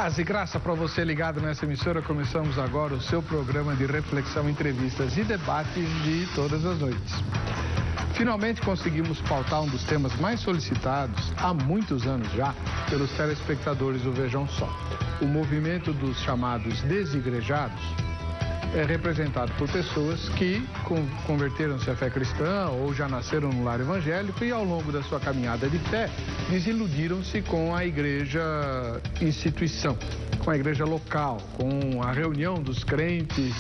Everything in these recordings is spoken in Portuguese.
Paz e graça para você ligado nessa emissora. Começamos agora o seu programa de reflexão, entrevistas e debates de todas as noites. Finalmente conseguimos pautar um dos temas mais solicitados há muitos anos já pelos telespectadores do Vejam Só. O movimento dos chamados desigrejados é representado por pessoas que converteram-se à fé cristã ou já nasceram no lar evangélico e ao longo da sua caminhada de fé desiludiram-se com a igreja instituição, com a igreja local, com a reunião dos crentes,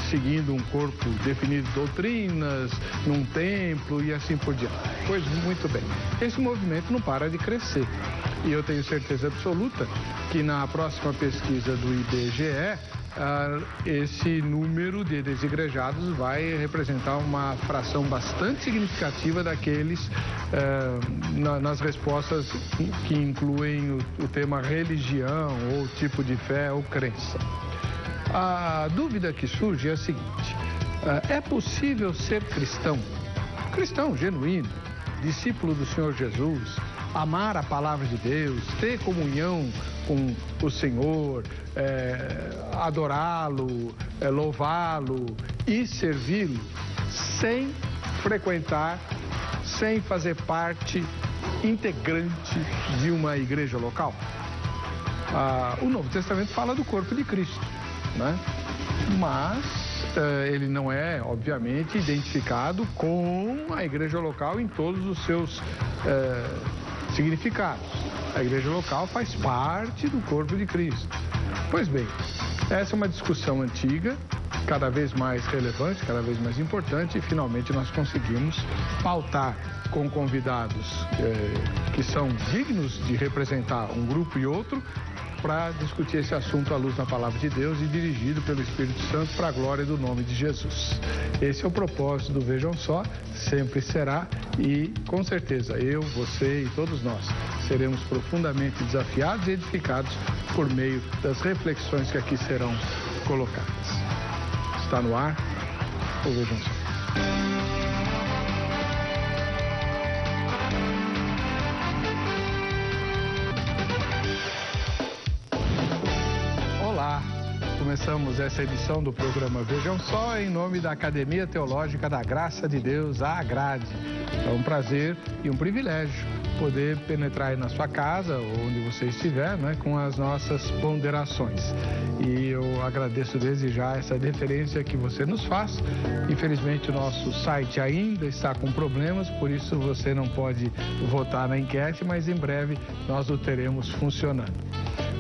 seguindo um corpo definido de doutrinas, num templo e assim por diante. Pois muito bem, esse movimento não para de crescer e eu tenho certeza absoluta que na próxima pesquisa do IBGE, esse número de desigrejados vai representar uma fração bastante significativa daqueles nas respostas que incluem o tema religião ou tipo de fé ou crença. A dúvida que surge é a seguinte: é possível ser cristão genuíno, discípulo do Senhor Jesus, amar a palavra de Deus, ter comunhão com o Senhor, adorá-lo, louvá-lo e servi-lo sem frequentar, sem fazer parte integrante de uma igreja local? O Novo Testamento fala do corpo de Cristo, né? Mas ele não é, obviamente, identificado com a igreja local em todos os seus significados. A igreja local faz parte do corpo de Cristo. Pois bem, essa é uma discussão antiga, cada vez mais relevante, cada vez mais importante, e finalmente nós conseguimos pautar com convidados que são dignos de representar um grupo e outro, para discutir esse assunto à luz da palavra de Deus e dirigido pelo Espírito Santo para a glória do nome de Jesus. Esse é o propósito do Vejam Só, sempre será, e com certeza eu, você e todos nós seremos profundamente desafiados e edificados por meio das reflexões que aqui serão colocadas. Está no ar o Vejam Só. Começamos essa edição do programa Vejam Só em nome da Academia Teológica da Graça de Deus, a AGRADE. É um prazer e um privilégio poder penetrar aí na sua casa, ou onde você estiver, né, com as nossas ponderações. E eu agradeço desde já essa deferência que você nos faz. Infelizmente o nosso site ainda está com problemas, por isso você não pode votar na enquete, mas em breve nós o teremos funcionando.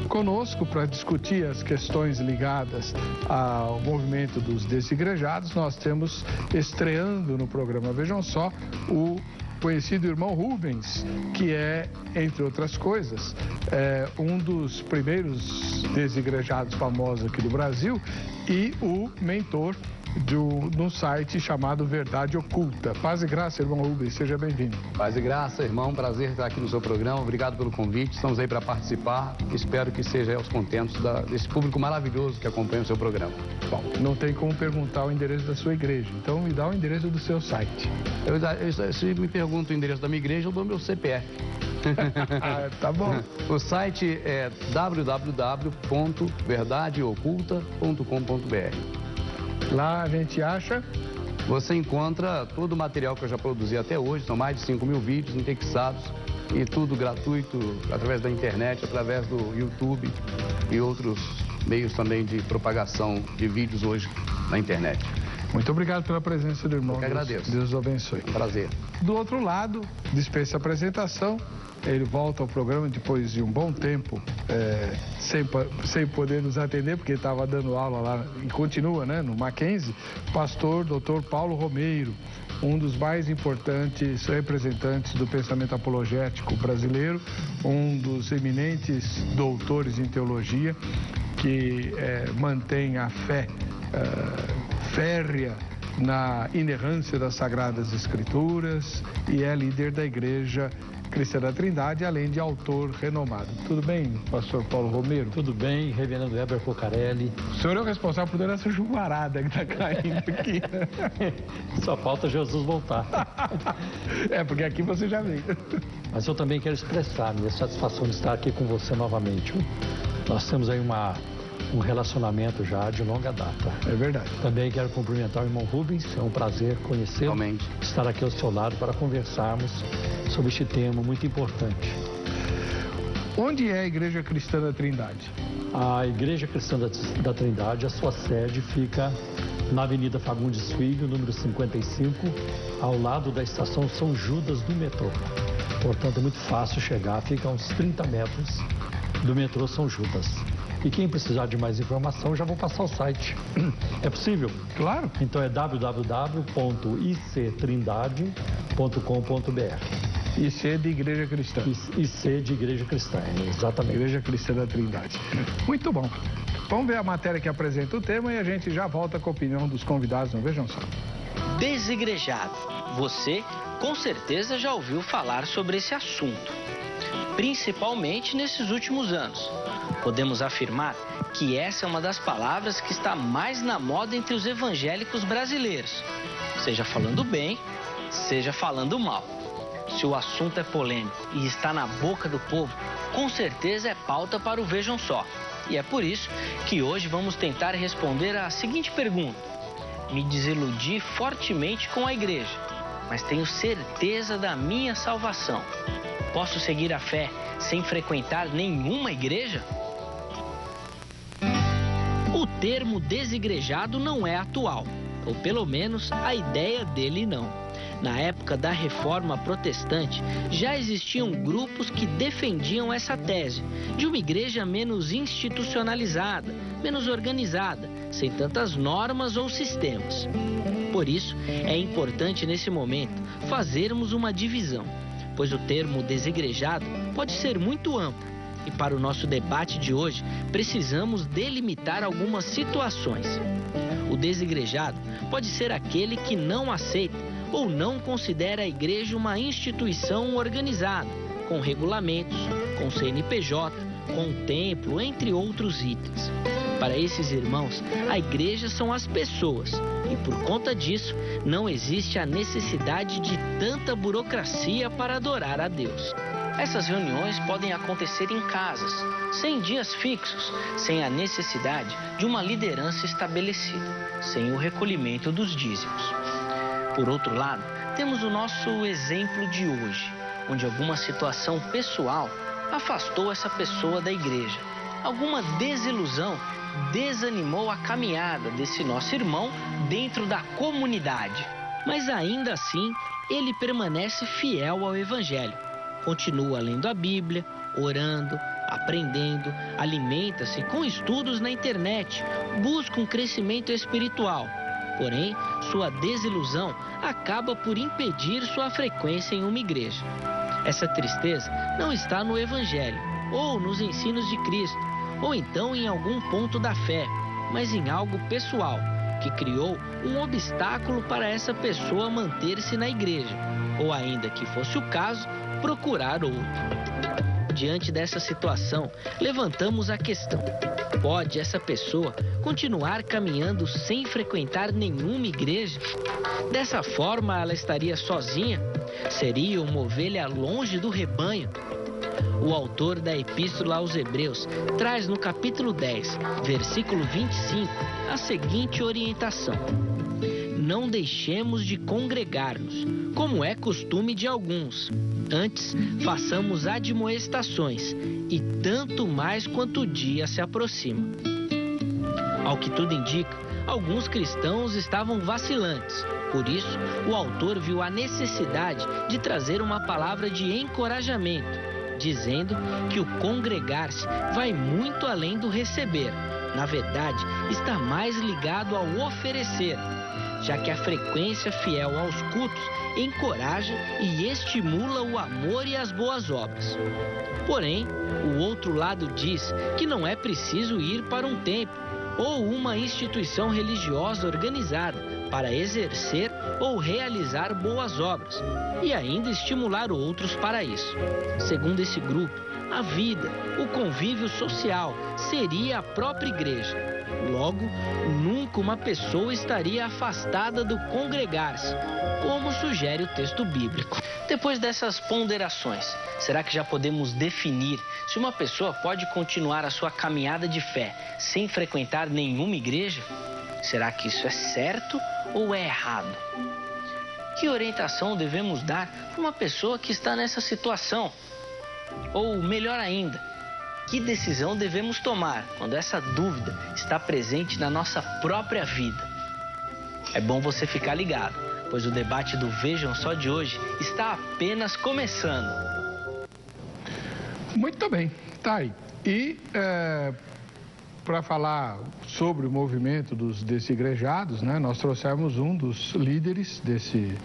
Conosco, para discutir as questões ligadas ao movimento dos desigrejados, nós temos, estreando no programa Vejam Só, o conhecido irmão Rubens, que é, entre outras coisas, um dos primeiros desigrejados famosos aqui do Brasil e o mentor no site chamado Verdade Oculta. Paz e graça, irmão Rubens, seja bem-vindo. Paz e graça, irmão, prazer estar aqui no seu programa, obrigado pelo convite, estamos aí para participar, espero que seja aos contentos desse público maravilhoso que acompanha o seu programa. Bom, não tem como perguntar o endereço da sua igreja, então me dá o endereço do seu site. Se me pergunta o endereço da minha igreja, eu dou meu CPF. Tá bom. O site é www.verdadeoculta.com.br. Lá a gente acha... Você encontra todo o material que eu já produzi até hoje, são mais de 5.000 vídeos indexados e tudo gratuito através da internet, através do YouTube e outros meios também de propagação de vídeos hoje na internet. Muito obrigado pela presença do irmão. Eu que agradeço. Deus o abençoe. Um prazer. Do outro lado, dispensa a apresentação, ele volta ao programa depois de um bom tempo, sem poder nos atender, porque estava dando aula lá, e continua, né, no Mackenzie, pastor Dr. Paulo Romeiro, um dos mais importantes representantes do pensamento apologético brasileiro, um dos eminentes doutores em teologia, que mantém a fé férrea na inerrância das Sagradas Escrituras e é líder da igreja Cristã da Trindade, além de autor renomado. Tudo bem, pastor Paulo Romero? Tudo bem, reverendo Weber Cocarelli. O senhor é o responsável por toda essa chuvarada que está caindo aqui. Só falta Jesus voltar. É, porque aqui você já veio. Mas eu também quero expressar a minha satisfação de estar aqui com você novamente. Nós temos aí um relacionamento já de longa data. É verdade. Também quero cumprimentar o irmão Rubens, é um prazer conhecê-lo, estar aqui ao seu lado para conversarmos sobre este tema muito importante. Onde é a Igreja Cristã da Trindade? A Igreja Cristã da Trindade, a sua sede fica na Avenida Fagundes Filho, número 55, ao lado da estação São Judas do metrô. Portanto, é muito fácil chegar, fica a uns 30 metros do metrô São Judas. E quem precisar de mais informação, já vou passar o site. É possível? Claro. Então é www.ictrindade.com.br. IC de Igreja Cristã. IC de Igreja Cristã, exatamente. Igreja Cristã da Trindade. Muito bom. Vamos ver a matéria que apresenta o tema e a gente já volta com a opinião dos convidados, não vejam só. Desigrejado. Você, com certeza, já ouviu falar sobre esse assunto. Principalmente nesses últimos anos. Podemos afirmar que essa é uma das palavras que está mais na moda entre os evangélicos brasileiros. Seja falando bem, seja falando mal. Se o assunto é polêmico e está na boca do povo, com certeza é pauta para o Vejam Só. E é por isso que hoje vamos tentar responder a seguinte pergunta. Me desiludi fortemente com a igreja, mas tenho certeza da minha salvação. Posso seguir a fé sem frequentar nenhuma igreja? O termo desigrejado não é atual, ou pelo menos a ideia dele não. Na época da Reforma Protestante, já existiam grupos que defendiam essa tese de uma igreja menos institucionalizada, menos organizada, sem tantas normas ou sistemas. Por isso, é importante nesse momento fazermos uma divisão, pois o termo desigrejado pode ser muito amplo. E para o nosso debate de hoje, precisamos delimitar algumas situações. O desigrejado pode ser aquele que não aceita ou não considera a igreja uma instituição organizada, com regulamentos, com CNPJ, com templo, entre outros itens. Para esses irmãos, a igreja são as pessoas e, por conta disso, não existe a necessidade de tanta burocracia para adorar a Deus. Essas reuniões podem acontecer em casas, sem dias fixos, sem a necessidade de uma liderança estabelecida, sem o recolhimento dos dízimos. Por outro lado, temos o nosso exemplo de hoje, onde alguma situação pessoal afastou essa pessoa da igreja. Alguma desilusão desanimou a caminhada desse nosso irmão dentro da comunidade. Mas ainda assim, ele permanece fiel ao Evangelho. Continua lendo a Bíblia, orando, aprendendo, alimenta-se com estudos na internet, busca um crescimento espiritual. Porém, sua desilusão acaba por impedir sua frequência em uma igreja. Essa tristeza não está no Evangelho, ou nos ensinos de Cristo, ou então em algum ponto da fé, mas em algo pessoal, que criou um obstáculo para essa pessoa manter-se na igreja, ou ainda que fosse o caso, procurar outro. Diante dessa situação, levantamos a questão: pode essa pessoa continuar caminhando sem frequentar nenhuma igreja? Dessa forma, ela estaria sozinha? Seria uma ovelha longe do rebanho? O autor da Epístola aos Hebreus traz no capítulo 10, versículo 25, a seguinte orientação: não deixemos de congregar-nos, como é costume de alguns. Antes, façamos admoestações, e tanto mais quanto o dia se aproxima. Ao que tudo indica, alguns cristãos estavam vacilantes. Por isso, o autor viu a necessidade de trazer uma palavra de encorajamento, dizendo que o congregar-se vai muito além do receber. Na verdade, está mais ligado ao oferecer, já que a frequência fiel aos cultos encoraja e estimula o amor e as boas obras. Porém, o outro lado diz que não é preciso ir para um templo, ou uma instituição religiosa organizada para exercer ou realizar boas obras e ainda estimular outros para isso. Segundo esse grupo, a vida, o convívio social seria a própria igreja. Logo, nunca uma pessoa estaria afastada do congregar-se, como sugere o texto bíblico. Depois dessas ponderações, será que já podemos definir se uma pessoa pode continuar a sua caminhada de fé sem frequentar nenhuma igreja? Será que isso é certo ou é errado? Que orientação devemos dar para uma pessoa que está nessa situação? Ou, melhor ainda, que decisão devemos tomar quando essa dúvida está presente na nossa própria vida? É bom você ficar ligado, pois o debate do Vejam Só de hoje está apenas começando. Muito bem, tá aí. E para falar sobre o movimento dos desigrejados, né, nós trouxemos um dos líderes desse,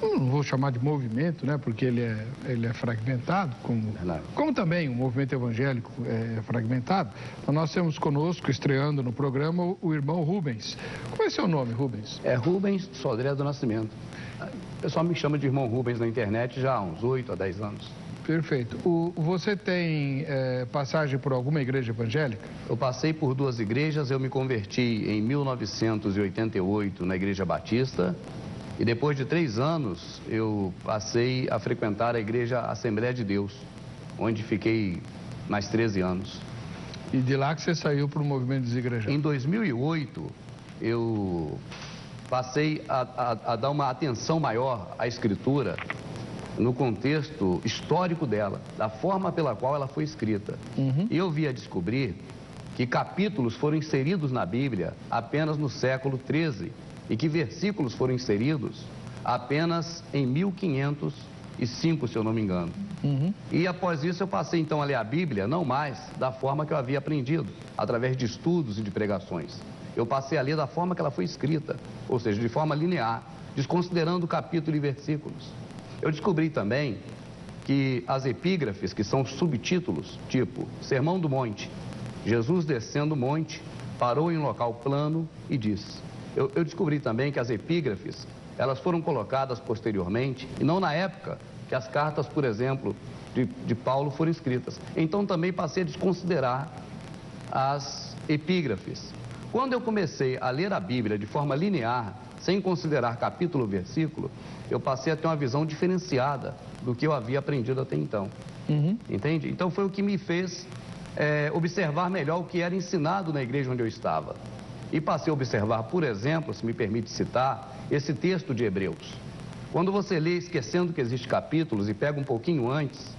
não vou chamar de movimento, né, porque ele é fragmentado, como também o movimento evangélico é fragmentado. Então nós temos conosco, estreando no programa, o irmão Rubens. Qual é seu nome, Rubens? É Rubens Sodré do Nascimento. O pessoal me chama de irmão Rubens na internet já há uns 8 a 10 anos. Perfeito. Você tem passagem por alguma igreja evangélica? Eu passei por 2 igrejas, eu me converti em 1988 na Igreja Batista e depois de 3 anos eu passei a frequentar a Igreja Assembleia de Deus, onde fiquei mais 13 anos. E de lá que você saiu para o movimento desigrejado? Em 2008 eu passei a dar uma atenção maior à Escritura no contexto histórico dela, da forma pela qual ela foi escrita. E eu vi a descobrir que capítulos foram inseridos na Bíblia apenas no século XIII e que versículos foram inseridos apenas em 1505, se eu não me engano. E após isso eu passei então a ler a Bíblia, não mais da forma que eu havia aprendido, através de estudos e de pregações. Eu passei a ler da forma que ela foi escrita, ou seja, de forma linear, desconsiderando capítulo e versículos. Eu descobri também que as epígrafes, que são subtítulos, tipo Sermão do Monte, Jesus descendo o monte, parou em um local plano e disse. Eu descobri também que as epígrafes, elas foram colocadas posteriormente, e não na época que as cartas, por exemplo, de Paulo foram escritas. Então também passei a desconsiderar as epígrafes. Quando eu comecei a ler a Bíblia de forma linear, sem considerar capítulo ou versículo, eu passei a ter uma visão diferenciada do que eu havia aprendido até então. Entende? Então foi o que me fez observar melhor o que era ensinado na igreja onde eu estava. E passei a observar, por exemplo, se me permite citar, esse texto de Hebreus. Quando você lê esquecendo que existem capítulos e pega um pouquinho antes,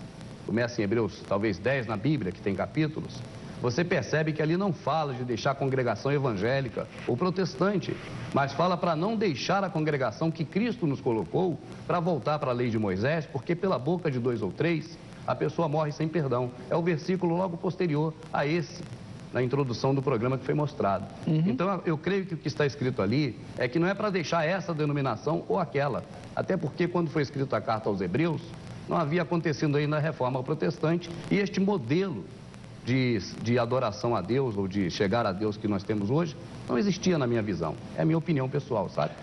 começa em Hebreus talvez 10 na Bíblia, que tem capítulos, você percebe que ali não fala de deixar a congregação evangélica ou protestante, mas fala para não deixar a congregação que Cristo nos colocou para voltar para a lei de Moisés, porque pela boca de 2 ou 3 a pessoa morre sem perdão. É o versículo logo posterior a esse, na introdução do programa que foi mostrado. Então eu creio que o que está escrito ali é que não é para deixar essa denominação ou aquela, até porque quando foi escrita a carta aos Hebreus, não havia acontecido ainda a reforma protestante e este modelo de adoração a Deus ou de chegar a Deus que nós temos hoje, não existia na minha visão. É a minha opinião pessoal, sabe?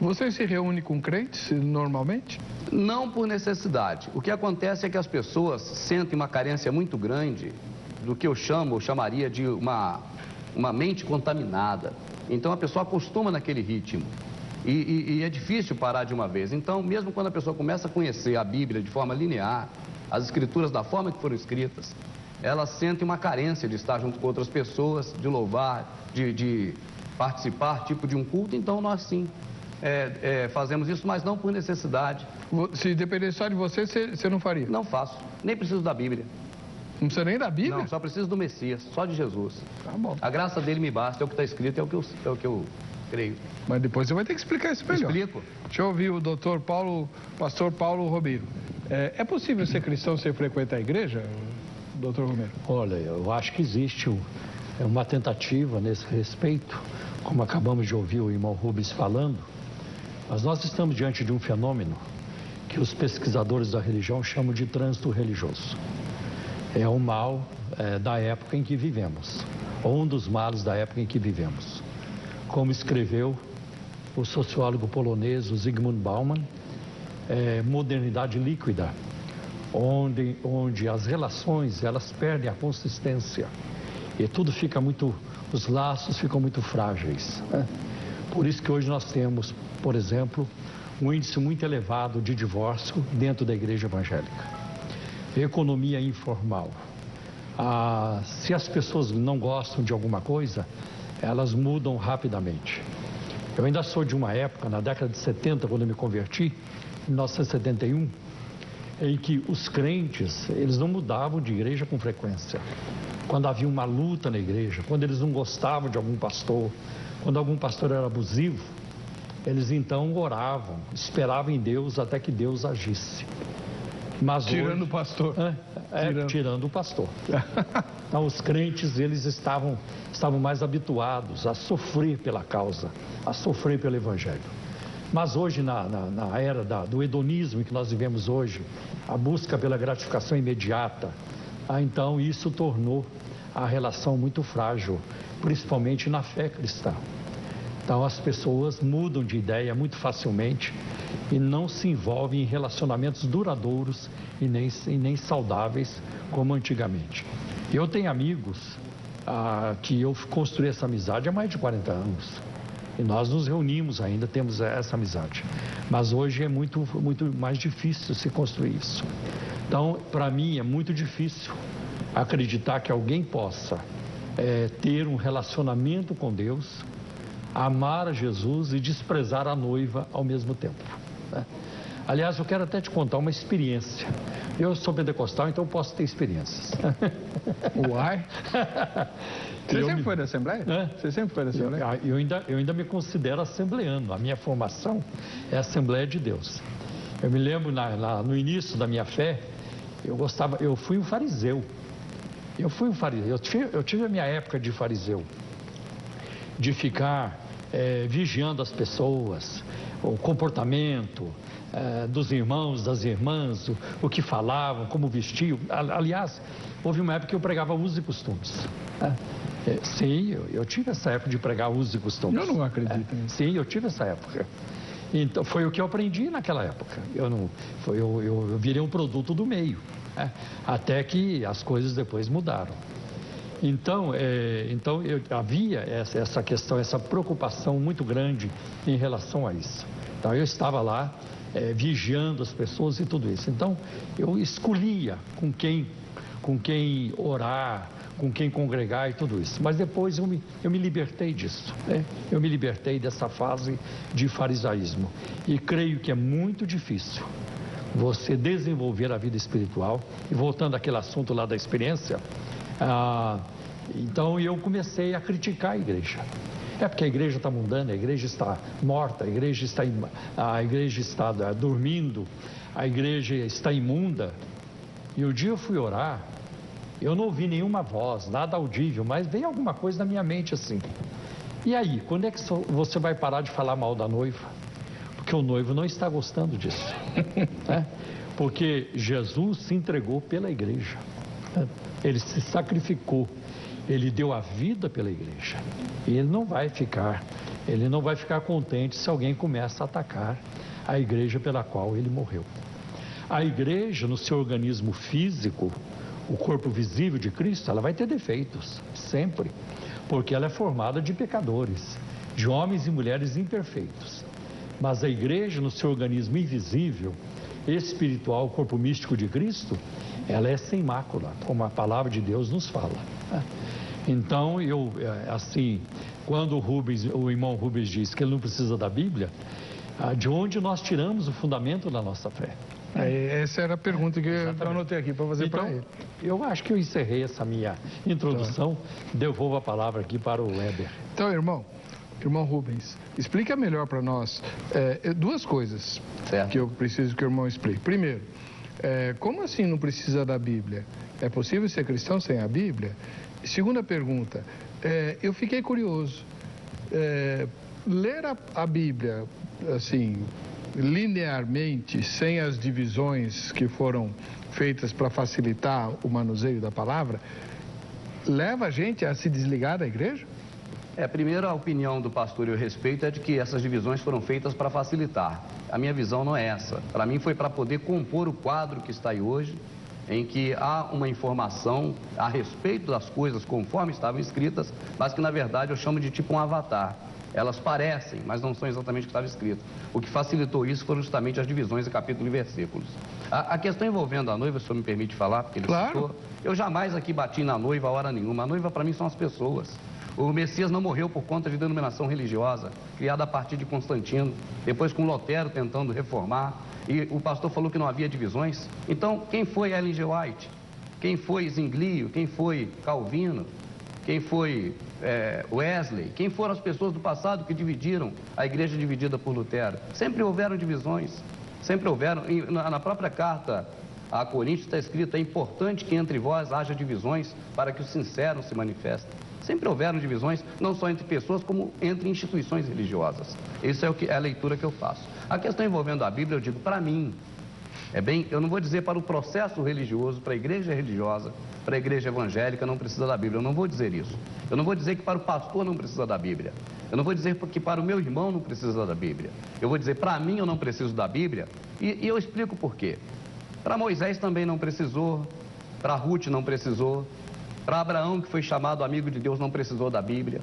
Você se reúne com crentes normalmente? Não por necessidade. O que acontece é que as pessoas sentem uma carência muito grande do que eu chamaria de uma mente contaminada. Então a pessoa acostuma naquele ritmo. E é difícil parar de uma vez. Então, mesmo quando a pessoa começa a conhecer a Bíblia de forma linear, as escrituras da forma que foram escritas, elas sentem uma carência de estar junto com outras pessoas, de louvar, de participar, tipo de um culto. Então, nós sim fazemos isso, mas não por necessidade. Se dependesse só de você, você não faria? Não faço. Nem preciso da Bíblia. Não precisa nem da Bíblia? Não, só preciso do Messias, só de Jesus. Tá bom. A graça dele me basta, é o que está escrito, é o que eu creio. Mas depois você vai ter que explicar isso melhor. Explico. Deixa eu ouvir o pastor Paulo Robeiro. É possível ser cristão sem frequentar a igreja, doutor Romero? Olha, eu acho que existe uma tentativa nesse respeito, como acabamos de ouvir o irmão Rubens falando, mas nós estamos diante de um fenômeno que os pesquisadores da religião chamam de trânsito religioso. É o mal da época em que vivemos, ou um dos males da época em que vivemos. Como escreveu o sociólogo polonês Zygmunt Bauman, modernidade líquida, onde as relações elas perdem a consistência e tudo fica muito, os laços ficam muito frágeis. Por isso que hoje nós temos, por exemplo, um índice muito elevado de divórcio dentro da igreja evangélica. Economia informal. Se as pessoas não gostam de alguma coisa, elas mudam rapidamente. Eu ainda sou de uma época, na década de 70, quando eu me converti, em 1971, em que os crentes, eles não mudavam de igreja com frequência. Quando havia uma luta na igreja, quando eles não gostavam de algum pastor, quando algum pastor era abusivo, eles então oravam, esperavam em Deus até que Deus agisse. Mas tirando hoje, o pastor. Tirando o pastor. Então, os crentes, eles estavam mais habituados a sofrer pela causa, a sofrer pelo evangelho. Mas hoje, na era do hedonismo que nós vivemos hoje, a busca pela gratificação imediata, então isso tornou a relação muito frágil, principalmente na fé cristã. Então as pessoas mudam de ideia muito facilmente e não se envolvem em relacionamentos duradouros e nem saudáveis como antigamente. Eu tenho amigos que eu construí essa amizade há mais de 40 anos. E nós nos reunimos ainda, temos essa amizade. Mas hoje é muito mais difícil se construir isso. Então, para mim, é muito difícil acreditar que alguém possa ter um relacionamento com Deus, amar a Jesus e desprezar a noiva ao mesmo tempo. Aliás, eu quero até te contar uma experiência. Eu sou pentecostal, então eu posso ter experiências. Uai! Você sempre foi da Assembleia? Você sempre foi da Assembleia? Eu ainda me considero assembleano. A minha formação é Assembleia de Deus. Eu me lembro, no início da minha fé, eu fui um fariseu. Eu tive a minha época de fariseu, de ficar vigiando as pessoas, o comportamento dos irmãos, das irmãs, o que falavam, como vestiam. Aliás, houve uma época que eu pregava usos e costumes. Sim, eu tive essa época de pregar usos e costumes. Eu não acredito nisso. Sim, eu tive essa época. Então, foi o que eu aprendi naquela época. Eu virei um produto do meio, até que as coisas depois mudaram. Então havia essa questão, essa preocupação muito grande em relação a isso. Então eu estava lá vigiando as pessoas e tudo isso. Então eu escolhia com quem orar, com quem congregar e tudo isso. Mas depois eu me libertei disso. Eu me libertei dessa fase de farisaísmo. E creio que é muito difícil você desenvolver a vida espiritual. E voltando àquele assunto lá da experiência, então eu comecei a criticar a igreja. Porque a igreja está mundana, a igreja está morta, a igreja está dormindo, a igreja está imunda. E um dia eu fui orar, eu não ouvi nenhuma voz, nada audível, mas veio alguma coisa na minha mente assim. E aí, quando é que você vai parar de falar mal da noiva? Porque o noivo não está gostando disso. Porque Jesus se entregou pela igreja. Ele se sacrificou. Ele deu a vida pela igreja. E ele não vai ficar contente se alguém começa a atacar a igreja pela qual ele morreu. A igreja, no seu organismo físico, o corpo visível de Cristo, ela vai ter defeitos, sempre. Porque ela é formada de pecadores, de homens e mulheres imperfeitos. Mas a igreja, no seu organismo invisível, espiritual, o corpo místico de Cristo, ela é sem mácula, como a palavra de Deus nos fala. Então, quando o irmão Rubens diz que ele não precisa da Bíblia, de onde nós tiramos o fundamento da nossa fé? Essa era a pergunta que eu anotei aqui para fazer para ele. Eu acho que eu encerrei essa minha introdução, devolvo a palavra aqui para o Weber. Então, irmão Rubens, explica melhor para nós duas coisas que eu preciso que o irmão explique. Primeiro, como assim não precisa da Bíblia? É possível ser cristão sem a Bíblia? Segunda pergunta, eu fiquei curioso. Ler a Bíblia, assim, linearmente, sem as divisões que foram feitas para facilitar o manuseio da palavra, leva a gente a se desligar da igreja? Primeiro, a opinião do pastor e o respeito é de que essas divisões foram feitas para facilitar. A minha visão não é essa. Para mim foi para poder compor o quadro que está aí hoje, em que há uma informação a respeito das coisas conforme estavam escritas, mas que na verdade eu chamo de tipo um avatar. Elas parecem, mas não são exatamente o que estava escrito. O que facilitou isso foram justamente as divisões em capítulo e versículos. A questão envolvendo a noiva, se o senhor me permite falar, porque ele citou, eu jamais aqui bati na noiva a hora nenhuma. A noiva para mim são as pessoas. O Messias não morreu por conta de denominação religiosa, criada a partir de Constantino, depois com Lutero tentando reformar, e o pastor falou que não havia divisões. Então, quem foi Ellen G. White? Quem foi Zwinglio? Quem foi Calvino? Quem foi Wesley? Quem foram as pessoas do passado que dividiram a igreja dividida por Lutero? Sempre houveram divisões, sempre houveram. E na própria carta a Coríntios está escrito: é importante que entre vós haja divisões para que os sinceros se manifestem. Sempre houveram divisões, não só entre pessoas, como entre instituições religiosas. Isso é a leitura que eu faço. A questão envolvendo a Bíblia, eu digo, para mim, eu não vou dizer para o processo religioso, para a igreja religiosa, para a igreja evangélica não precisa da Bíblia. Eu não vou dizer isso. Eu não vou dizer que para o pastor não precisa da Bíblia. Eu não vou dizer que para o meu irmão não precisa da Bíblia. Eu vou dizer, para mim eu não preciso da Bíblia, e eu explico por quê. Para Moisés também não precisou, para Ruth não precisou, para Abraão, que foi chamado amigo de Deus, não precisou da Bíblia.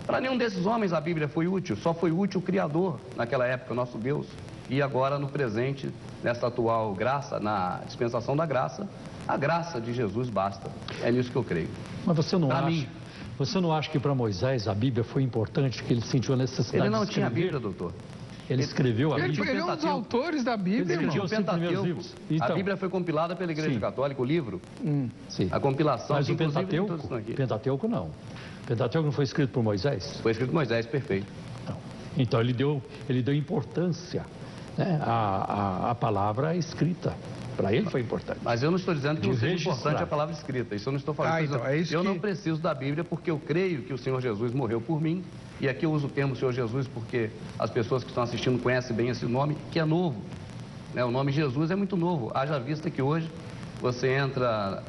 Para nenhum desses homens a Bíblia foi útil, só foi útil o Criador naquela época, o nosso Deus. E agora no presente, nesta atual graça, na dispensação da graça, a graça de Jesus basta. É nisso que eu creio. Mas você não acha que para Moisés a Bíblia foi importante, que ele sentiu a necessidade de escrever? Ele não tinha Bíblia, doutor. Ele escreveu a Bíblia. Ele é um dos autores da Bíblia, ele escreveu irmão. os 5 primeiros livros. Então, a Bíblia foi compilada pela Igreja Católica, o livro. Sim. A compilação. Mas o Pentateuco não. O Pentateuco não foi escrito por Moisés? Foi escrito por Moisés, perfeito. Não. Então ele deu importância, né, à palavra escrita. Para ele foi importante. Mas eu não estou dizendo que não seja importante a palavra escrita. Isso eu não estou falando. Então, é isso não preciso da Bíblia porque eu creio que o Senhor Jesus morreu por mim. E aqui eu uso o termo Senhor Jesus porque as pessoas que estão assistindo conhecem bem esse nome, que é novo. Né? O nome Jesus é muito novo. Haja vista que hoje você entra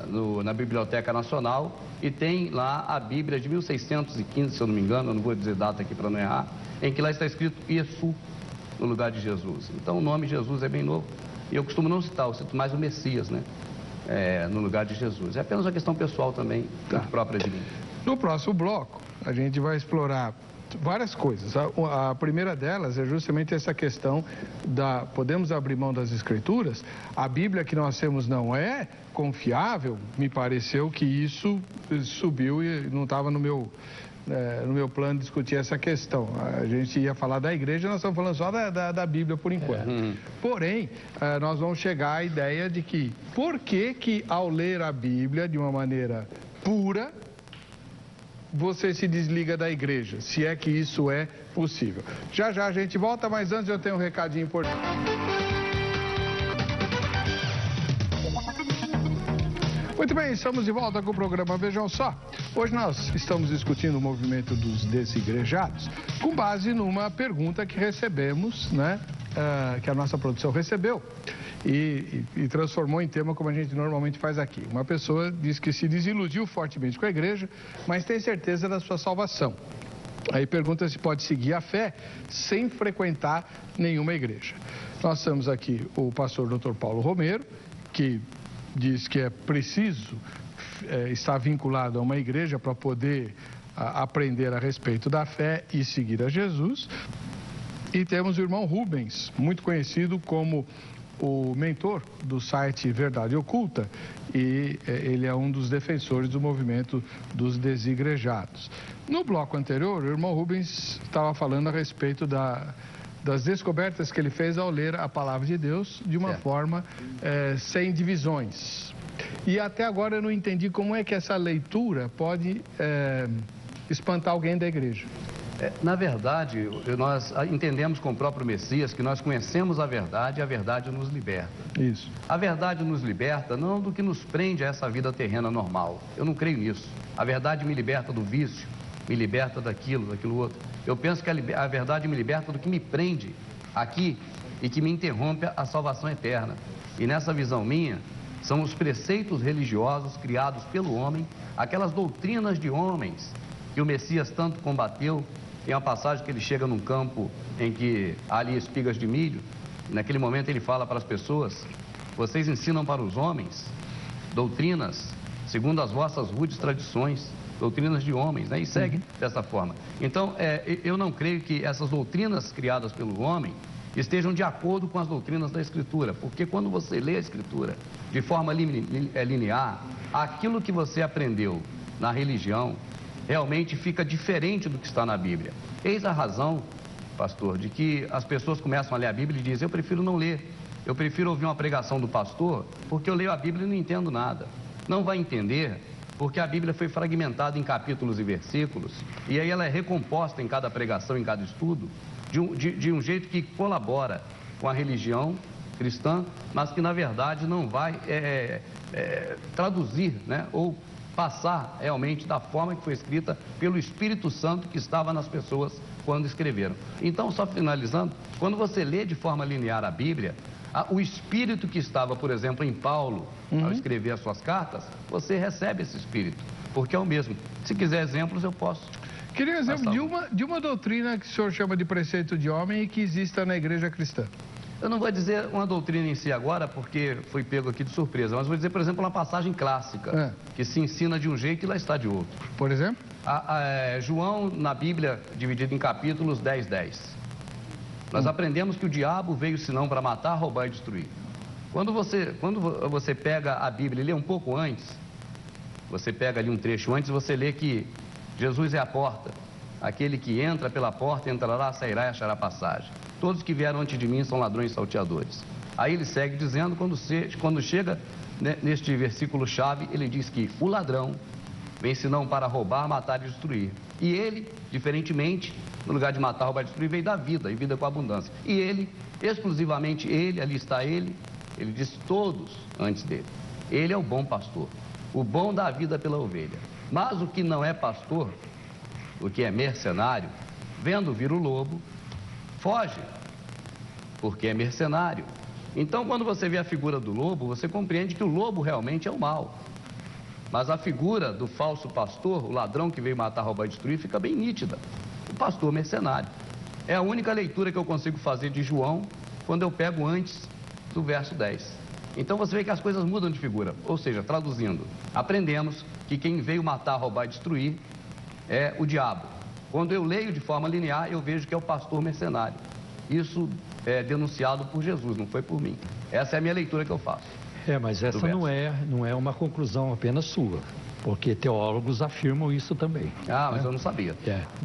na Biblioteca Nacional e tem lá a Bíblia de 1615, se eu não me engano, eu não vou dizer data aqui para não errar, em que lá está escrito Iesu no lugar de Jesus. Então o nome Jesus é bem novo. E eu costumo não citar, eu cito mais o Messias, né? No lugar de Jesus. É apenas uma questão pessoal também, muito própria de mim. No próximo bloco, a gente vai explorar várias coisas. A primeira delas é justamente essa questão podemos abrir mão das Escrituras? A Bíblia que nós temos não é confiável? Me pareceu que isso subiu e não estava no meu plano discutir essa questão. A gente ia falar da igreja, nós estamos falando só da Bíblia por enquanto. Porém, nós vamos chegar à ideia de que por que ao ler a Bíblia de uma maneira pura, você se desliga da igreja, se é que isso é possível. Já a gente volta, mas antes eu tenho um recadinho importante. Muito bem, estamos de volta com o programa Vejam Só. Hoje nós estamos discutindo o movimento dos desigrejados com base numa pergunta que recebemos, né, que a nossa produção recebeu e transformou em tema como a gente normalmente faz aqui. Uma pessoa diz que se desiludiu fortemente com a igreja, mas tem certeza da sua salvação. Aí pergunta se pode seguir a fé sem frequentar nenhuma igreja. Nós temos aqui o pastor Dr. Paulo Romero, que diz que é preciso estar vinculado a uma igreja para poder aprender a respeito da fé e seguir a Jesus. E temos o irmão Rubens, muito conhecido como o mentor do site Verdade Oculta, e ele é um dos defensores do movimento dos desigrejados. No bloco anterior, o irmão Rubens estava falando a respeito das descobertas que ele fez ao ler a palavra de Deus de uma forma sem divisões. E até agora eu não entendi como é que essa leitura pode espantar alguém da igreja. Na verdade, nós entendemos com o próprio Messias que nós conhecemos a verdade e a verdade nos liberta. Isso. A verdade nos liberta não do que nos prende a essa vida terrena normal. Eu não creio nisso. A verdade me liberta do vício, me liberta daquilo outro. Eu penso que a verdade me liberta do que me prende aqui e que me interrompe a salvação eterna. E nessa visão minha, São os preceitos religiosos criados pelo homem, aquelas doutrinas de homens que o Messias tanto combateu. Tem uma passagem que ele chega num campo em que há ali espigas de milho. Naquele momento ele fala para as pessoas: vocês ensinam para os homens doutrinas segundo as vossas rudes tradições, doutrinas de homens, né? E segue dessa forma. Então, eu não creio que essas doutrinas criadas pelo homem estejam de acordo com as doutrinas da Escritura, porque quando você lê a Escritura de forma linear, aquilo que você aprendeu na religião realmente fica diferente do que está na Bíblia. Eis a razão, pastor, de que as pessoas começam a ler a Bíblia e dizem: eu prefiro não ler, eu prefiro ouvir uma pregação do pastor, porque eu leio a Bíblia e não entendo nada. Não vai entender, porque a Bíblia foi fragmentada em capítulos e versículos, e aí ela é recomposta em cada pregação, em cada estudo, de um jeito que colabora com a religião cristã, mas que na verdade não vai traduzir, né, ou passar realmente da forma que foi escrita pelo Espírito Santo que estava nas pessoas quando escreveram. Então, só finalizando, quando você lê de forma linear a Bíblia, o Espírito que estava, por exemplo, em Paulo, ao escrever as suas cartas, você recebe esse Espírito, porque é o mesmo. Se quiser exemplos, eu posso. Queria um exemplo de uma doutrina que o senhor chama de preceito de homem e que exista na igreja cristã. Eu não vou dizer uma doutrina em si agora, porque fui pego aqui de surpresa, mas vou dizer, por exemplo, uma passagem clássica, que se ensina de um jeito e lá está de outro. Por exemplo? João, na Bíblia, dividido em capítulos 10:10. Nós aprendemos que o diabo veio senão para matar, roubar e destruir. Quando você pega a Bíblia e lê um pouco antes, você pega ali um trecho antes, você lê que Jesus é a porta. Aquele que entra pela porta entrará, sairá e achará passagem. Todos que vieram antes de mim são ladrões e salteadores. Aí ele segue dizendo, quando chega neste versículo-chave, ele diz que o ladrão vem senão para roubar, matar e destruir. E ele, diferentemente, no lugar de matar, roubar e destruir, veio da vida, e vida com abundância. E ele, exclusivamente ele, ali está ele diz todos antes dele. Ele é o bom pastor, o bom dá a vida pela ovelha. Mas o que não é pastor, o que é mercenário, vendo vir o lobo, foge, porque é mercenário. Então, quando você vê a figura do lobo, você compreende que o lobo realmente é o mal. Mas a figura do falso pastor, o ladrão que veio matar, roubar e destruir, fica bem nítida. O pastor mercenário. É a única leitura que eu consigo fazer de João quando eu pego antes do verso 10. Então você vê que as coisas mudam de figura. Ou seja, traduzindo, aprendemos que quem veio matar, roubar e destruir é o diabo. Quando eu leio de forma linear, eu vejo que é o pastor mercenário. Isso é denunciado por Jesus, não foi por mim. Essa é a minha leitura que eu faço. Mas essa não é uma conclusão apenas sua, porque teólogos afirmam isso também. Mas eu não sabia.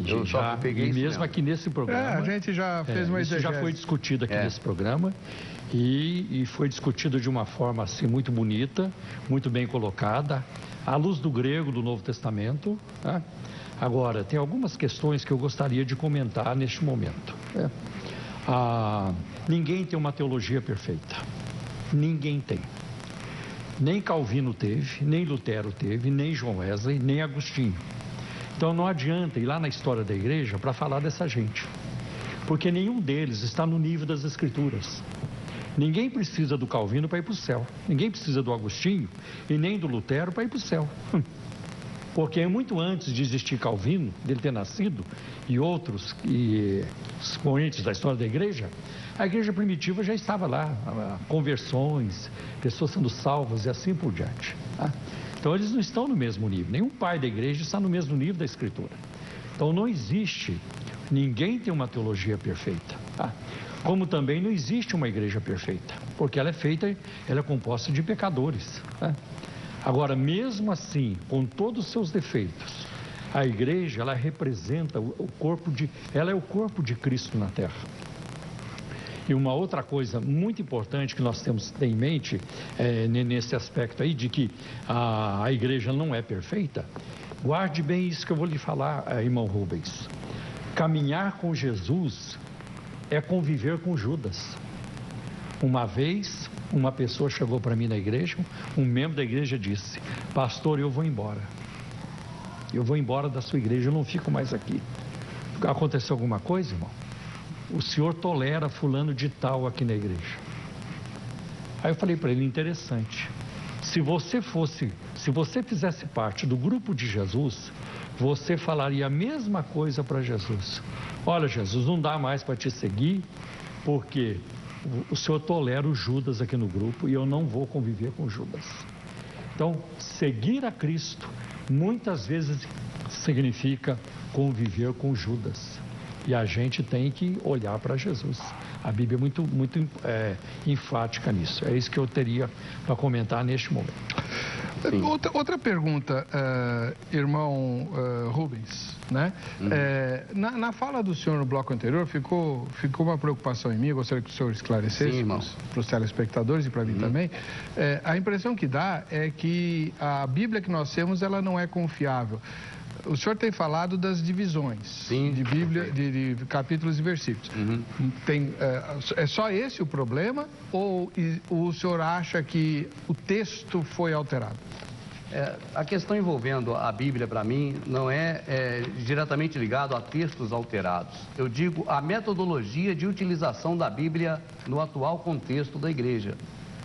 Eu só peguei isso mesmo aqui nesse programa. A gente já fez uma exegese. Isso já foi discutido aqui nesse programa e foi discutido de uma forma assim muito bonita, muito bem colocada, à luz do grego do Novo Testamento. Tá? Agora, tem algumas questões que eu gostaria de comentar neste momento. Ninguém tem uma teologia perfeita. Ninguém tem. Nem Calvino teve, nem Lutero teve, nem John Wesley, nem Agostinho. Então não adianta ir lá na história da igreja para falar dessa gente, porque nenhum deles está no nível das Escrituras. Ninguém precisa do Calvino para ir para o céu, ninguém precisa do Agostinho e nem do Lutero para ir para o céu. Porque muito antes de existir Calvino, dele ter nascido, e outros expoentes da história da igreja, a igreja primitiva já estava lá, conversões, pessoas sendo salvas e assim por diante. Tá? Então eles não estão no mesmo nível, nenhum pai da igreja está no mesmo nível da Escritura. Então não existe, ninguém tem uma teologia perfeita. Tá? Como também não existe uma igreja perfeita, porque ela é composta de pecadores. Tá? Agora, mesmo assim, com todos os seus defeitos, a igreja, ela representa ela é o corpo de Cristo na terra. E uma outra coisa muito importante que nós temos que ter em mente, nesse aspecto aí, de que a igreja não é perfeita, guarde bem isso que eu vou lhe falar, irmão Rubens. Caminhar com Jesus é conviver com Judas. Uma vez, uma pessoa chegou para mim na igreja, um membro da igreja disse: pastor, eu vou embora. Eu vou embora da sua igreja, eu não fico mais aqui. Aconteceu alguma coisa, irmão? O senhor tolera fulano de tal aqui na igreja. Aí eu falei para ele: interessante. se você fizesse parte do grupo de Jesus, você falaria a mesma coisa para Jesus. Olha, Jesus, não dá mais para te seguir, porque o Senhor tolera o Judas aqui no grupo e eu não vou conviver com Judas. Então, seguir a Cristo muitas vezes significa conviver com Judas. E a gente tem que olhar para Jesus. A Bíblia é muito enfática nisso. É isso que eu teria para comentar neste momento. Outra pergunta, irmão Rubens, né? Na fala do senhor no bloco anterior, ficou uma preocupação em mim, eu gostaria que o senhor esclarecesse para os telespectadores e para mim também. A impressão que dá é que a Bíblia que nós temos, ela não é confiável. O senhor tem falado das divisões de Bíblia, de capítulos e versículos. É só esse o problema ou o senhor acha que o texto foi alterado? A questão envolvendo a Bíblia, para mim, não é diretamente ligado a textos alterados. Eu digo a metodologia de utilização da Bíblia no atual contexto da igreja.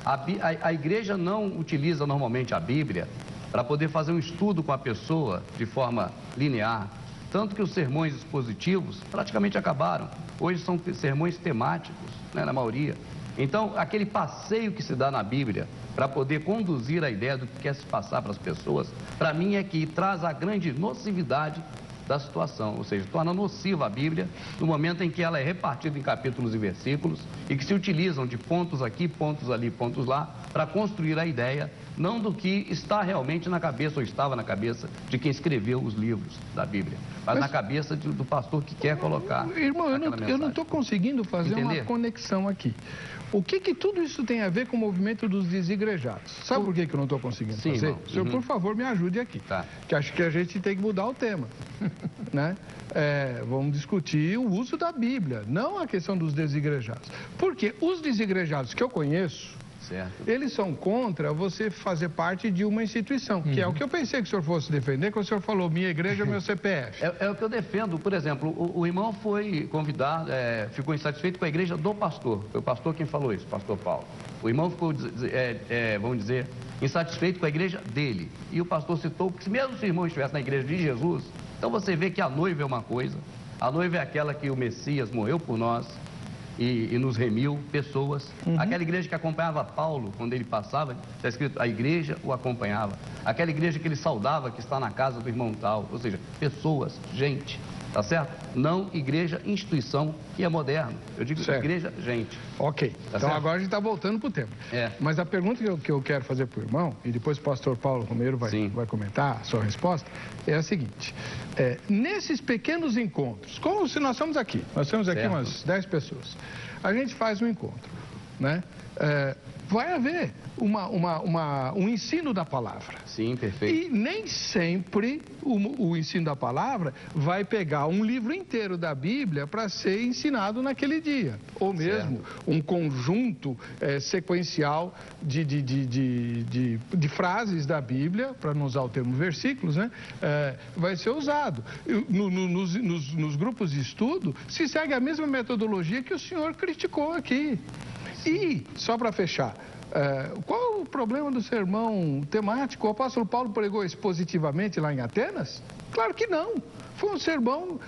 A igreja não utiliza normalmente a Bíblia para poder fazer um estudo com a pessoa de forma linear. Tanto que os sermões expositivos praticamente acabaram. Hoje são sermões temáticos, né, na maioria. Então, aquele passeio que se dá na Bíblia para poder conduzir a ideia do que quer se passar para as pessoas, para mim é que traz a grande nocividade da situação, ou seja, torna nociva a Bíblia no momento em que ela é repartida em capítulos e versículos e que se utilizam de pontos aqui, pontos ali, pontos lá, para construir a ideia, não do que está realmente na cabeça ou estava na cabeça de quem escreveu os livros da Bíblia, mas na cabeça do pastor que quer colocar. Irmão, eu não estou conseguindo fazer uma conexão aqui. O que tudo isso tem a ver com o movimento dos desigrejados? Sabe por que eu não estou conseguindo fazer? Irmão. O senhor, por favor, me ajude aqui. Tá. Que acho que a gente tem que mudar o tema. Né? Vamos discutir o uso da Bíblia, não a questão dos desigrejados. Porque os desigrejados que eu conheço, eles são contra você fazer parte de uma instituição, que é o que eu pensei que o senhor fosse defender, quando o senhor falou minha igreja, meu CPF. É o que eu defendo. Por exemplo, o irmão foi convidado, ficou insatisfeito com a igreja do pastor. Foi o pastor quem falou isso, o pastor Paulo. O irmão ficou, vamos dizer, insatisfeito com a igreja dele. E o pastor citou que mesmo se o irmão estivesse na igreja de Jesus, então você vê que a noiva é uma coisa, a noiva é aquela que o Messias morreu por nós, e nos remiu pessoas. Aquela igreja que acompanhava Paulo quando ele passava, está escrito, a igreja o acompanhava. Aquela igreja que ele saudava, que está na casa do irmão tal, ou seja, pessoas, gente, tá certo? Não igreja, instituição, que é moderno. Eu digo igreja, gente. Ok, tá então certo? agora a gente está voltando para o tema. Mas a pergunta que eu quero fazer para o irmão, e depois o pastor Paulo Romero vai comentar a sua resposta, é a seguinte. Nesses pequenos encontros, como se nós estamos aqui, umas 10 pessoas, a gente faz um encontro, né? Vai haver um ensino da palavra. Sim, perfeito. E nem sempre o ensino da palavra vai pegar um livro inteiro da Bíblia para ser ensinado naquele dia. Ou mesmo um conjunto sequencial de frases da Bíblia, para não usar o termo versículos, né? Vai ser usado. Nos grupos de estudo, se segue a mesma metodologia que o senhor criticou aqui. E, só para fechar, qual o problema do sermão temático? O apóstolo Paulo pregou expositivamente lá em Atenas? Claro que não. Foi um sermão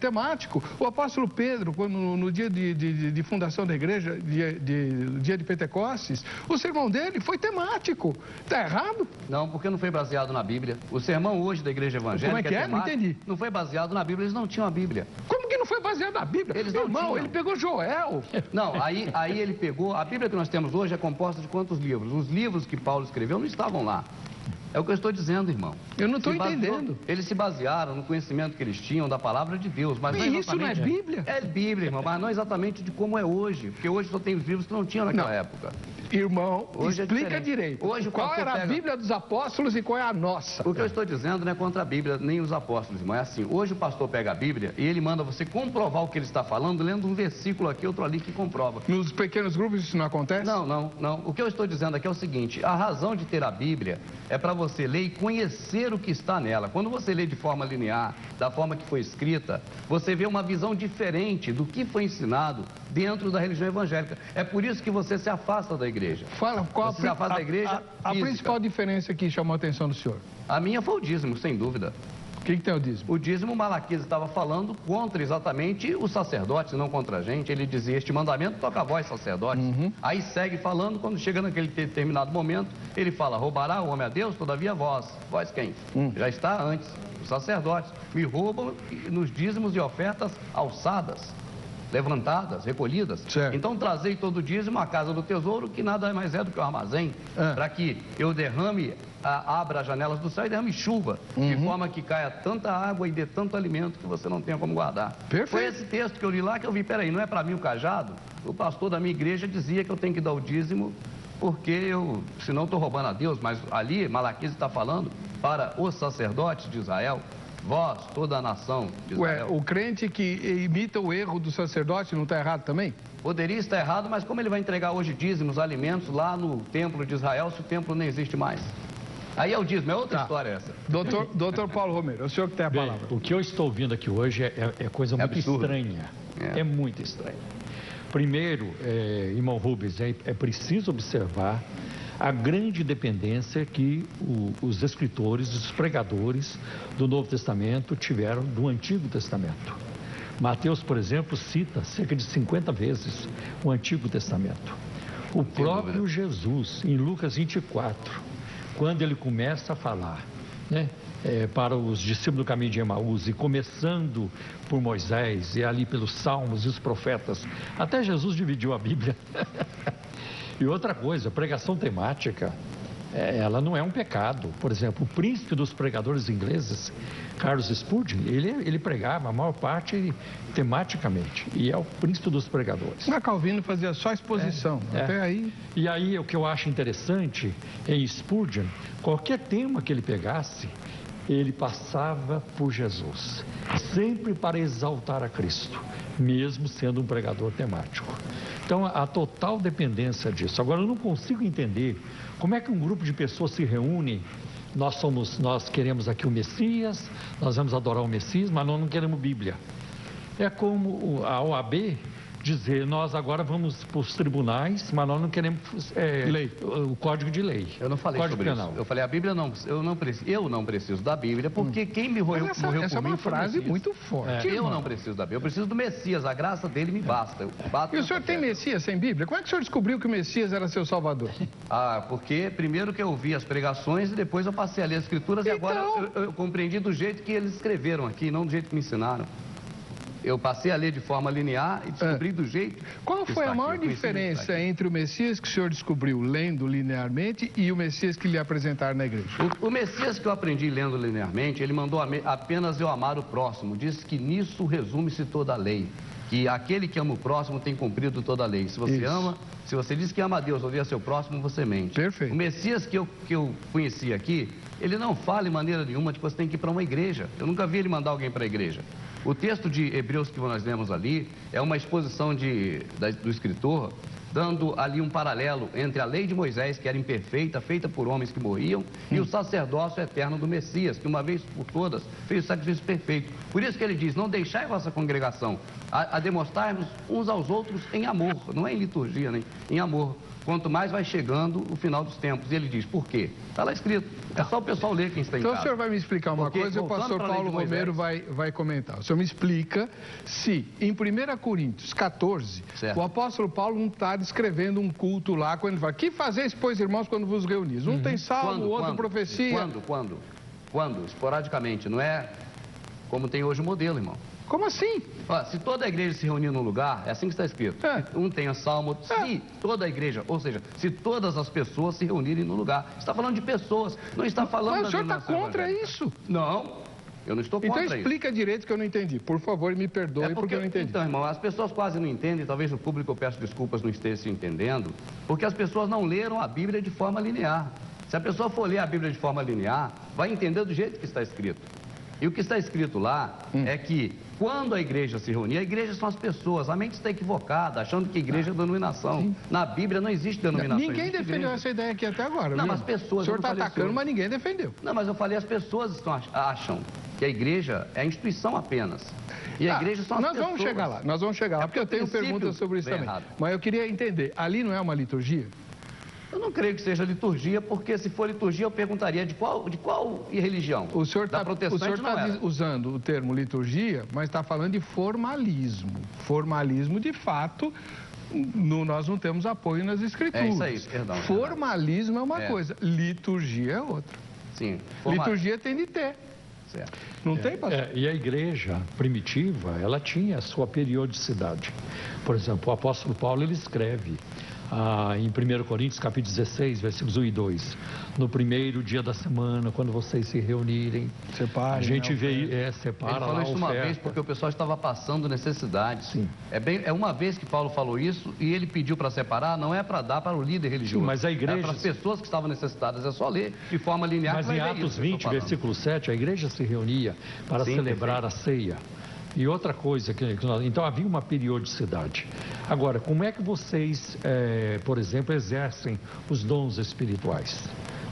temático. O apóstolo Pedro, quando no dia de fundação da igreja, dia de Pentecostes, o sermão dele foi temático. Está errado? Não, porque não foi baseado na Bíblia. O sermão hoje da igreja evangélica... Como é que é? Não entendi. Não foi baseado na Bíblia, eles não tinham a Bíblia. Como que não foi baseado na Bíblia? Eles não tinham. Ele pegou Joel. Não, aí ele pegou... A Bíblia que nós temos hoje é composta de quantos livros? Os livros que Paulo escreveu não estavam lá. É o que eu estou dizendo, irmão. Eu não estou entendendo. Eles se basearam no conhecimento que eles tinham da palavra de Deus. Mas isso não é Bíblia? É Bíblia, irmão, mas não exatamente de como é hoje. Porque hoje só tem os livros que não tinham naquela época. Irmão, hoje explica direito. Hoje, qual era a Bíblia dos apóstolos e qual é a nossa? O que eu estou dizendo não é contra a Bíblia, nem os apóstolos, irmão. É assim, hoje o pastor pega a Bíblia e ele manda você comprovar o que ele está falando, lendo um versículo aqui, outro ali que comprova. Nos pequenos grupos isso não acontece? Não. O que eu estou dizendo aqui é o seguinte, a razão de ter a Bíblia é para você ler e conhecer o que está nela. Quando você lê de forma linear, da forma que foi escrita, você vê uma visão diferente do que foi ensinado dentro da religião evangélica. É por isso que você se afasta da igreja. igreja. Fala, qual Você já faz da igreja a principal diferença que chamou a atenção do senhor? A minha foi o dízimo, sem dúvida. O que tem o dízimo? O dízimo, Malaquias estava falando contra exatamente os sacerdotes, não contra a gente. Ele dizia, este mandamento toca a vós, sacerdotes. Aí segue falando, quando chega naquele determinado momento, ele fala, roubará o homem a Deus, todavia vós. Vós quem? Já está antes, os sacerdotes. Me roubam nos dízimos e ofertas alçadas, levantadas, recolhidas. Certo. Então trazei todo o dízimo à casa do tesouro, que nada mais é do que o armazém, para que eu derrame, abra as janelas do céu e derrame chuva, de forma que caia tanta água e dê tanto alimento que você não tenha como guardar. Perfeito. Foi esse texto que eu li lá que eu vi, peraí, não é para mim o cajado? O pastor da minha igreja dizia que eu tenho que dar o dízimo porque eu, senão estou roubando a Deus, mas ali Malaquias está falando para os sacerdotes de Israel, vós, toda a nação de Israel. Ué, o crente que imita o erro do sacerdote não está errado também? Poderia estar errado, mas como ele vai entregar hoje dízimos, alimentos lá no templo de Israel, se o templo nem existe mais? Aí é o dízimo, é outra história essa. Doutor Paulo Romero, é o senhor que tem a palavra. Bem, o que eu estou ouvindo aqui hoje é coisa muito absurdo. estranha. É muito estranho. Primeiro, irmão Rubens, é preciso observar a grande dependência que os escritores, os pregadores do Novo Testamento tiveram do Antigo Testamento. Mateus, por exemplo, cita cerca de 50 vezes o Antigo Testamento. O próprio Jesus, em Lucas 24, quando ele começa a falar, né, para os discípulos do caminho de Emaús, e começando por Moisés, e ali pelos Salmos e os profetas, até Jesus dividiu a Bíblia. E outra coisa, pregação temática, ela não é um pecado. Por exemplo, o príncipe dos pregadores ingleses, Charles Spurgeon, ele pregava a maior parte tematicamente, e é o príncipe dos pregadores. Mas Calvino fazia só exposição, até aí... E aí, o que eu acho interessante em Spurgeon, qualquer tema que ele pegasse, ele passava por Jesus, sempre para exaltar a Cristo, mesmo sendo um pregador temático. Então, a total dependência disso. Agora, eu não consigo entender como é que um grupo de pessoas se reúne. Nós queremos aqui o Messias, nós vamos adorar o Messias, mas nós não queremos Bíblia. É como a OAB dizer, nós agora vamos para os tribunais, mas nós não queremos lei. O Código de Lei. Eu não falei Código sobre Penal. isso. Eu falei, a Bíblia não, eu não preciso da Bíblia, porque quem me morreu por mim essa é uma frase muito forte. Eu não preciso da Bíblia, eu preciso do Messias, a graça dele me basta. E o senhor tem Messias sem Bíblia? Como é que o senhor descobriu que o Messias era seu salvador? Porque primeiro que eu ouvi as pregações e depois eu passei a ler as escrituras e agora eu compreendi do jeito que eles escreveram aqui, não do jeito que me ensinaram. Eu passei a ler de forma linear e descobri do jeito... Qual foi a maior diferença entre o Messias que o senhor descobriu lendo linearmente e o Messias que lhe apresentaram na igreja? O Messias que eu aprendi lendo linearmente, ele mandou apenas eu amar o próximo. Diz que nisso resume-se toda a lei. Que aquele que ama o próximo tem cumprido toda a lei. Se você ama, se você diz que ama a Deus, ouvir a seu próximo, você mente. Perfeito. O Messias que eu conheci aqui, ele não fala de maneira nenhuma de que você tem que ir para uma igreja. Eu nunca vi ele mandar alguém para a igreja. O texto de Hebreus que nós lemos ali é uma exposição do escritor, dando ali um paralelo entre a lei de Moisés, que era imperfeita, feita por homens que morriam, e o sacerdócio eterno do Messias, que uma vez por todas fez o sacrifício perfeito. Por isso que ele diz, não deixai a vossa congregação a demonstrarmos uns aos outros em amor, não é em liturgia, nem em amor. Quanto mais vai chegando o final dos tempos. E ele diz, por quê? Está lá escrito. É só o pessoal ler quem está em casa. Então o senhor vai me explicar uma coisa e o pastor Paulo Romero vai comentar. O senhor me explica se em 1 Coríntios 14, o apóstolo Paulo não está descrevendo um culto lá, quando ele fala, que fazeis, pois, irmãos, quando vos reunis? Um tem salmo, o outro profecia. Quando? Esporadicamente. Não é como tem hoje o modelo, irmão. Como assim? Se toda a igreja se reunir num lugar, é assim que está escrito. Um tem a salmo, se toda a igreja, ou seja, se todas as pessoas se reunirem num lugar. Está falando de pessoas, não está falando... Mas o senhor está contra isso? Não, eu não estou contra isso. Então explica direito que eu não entendi. Por favor, me perdoe porque eu não entendi. Então, irmão, as pessoas quase não entendem, talvez o público, eu peço desculpas, não esteja se entendendo, porque as pessoas não leram a Bíblia de forma linear. Se a pessoa for ler a Bíblia de forma linear, vai entender do jeito que está escrito. E o que está escrito lá é que quando a igreja se reunir, a igreja são as pessoas. A mente está equivocada, achando que a igreja é denominação. Sim. Na Bíblia não existe denominação. Ninguém defendeu essa ideia aqui até agora. Não, mas as pessoas... O senhor está atacando, mas ninguém defendeu. Não, mas eu falei, as pessoas acham que a igreja é a instituição apenas. E a igreja são as pessoas. Nós vamos chegar lá, porque eu tenho perguntas sobre isso também. Mas eu queria entender, ali não é uma liturgia? Eu não creio que seja liturgia, porque se for liturgia eu perguntaria de qual religião? O senhor está era. usando o termo liturgia, mas está falando de formalismo. Formalismo, de fato, nós não temos apoio nas escrituras. É isso aí, perdão. Formalismo é uma coisa, liturgia é outra. Sim. Liturgia tem de ter. Certo. Não tem, pastor? E a igreja primitiva, ela tinha a sua periodicidade. Por exemplo, o apóstolo Paulo, ele escreve em 1 Coríntios, capítulo 16, versículos 1 e 2. No primeiro dia da semana, quando vocês se reunirem, separem, a gente separa Ele falou lá isso uma vez porque o pessoal estava passando necessidade. Sim. É uma vez que Paulo falou isso e ele pediu para separar, não é para dar para o líder religioso. Sim, mas a igreja... É para as pessoas que estavam necessitadas, é só ler de forma linear. Mas em Atos 20, versículo 7, a igreja se reunia para celebrar a ceia. E outra coisa, então havia uma periodicidade. Agora, como é que vocês, por exemplo, exercem os dons espirituais?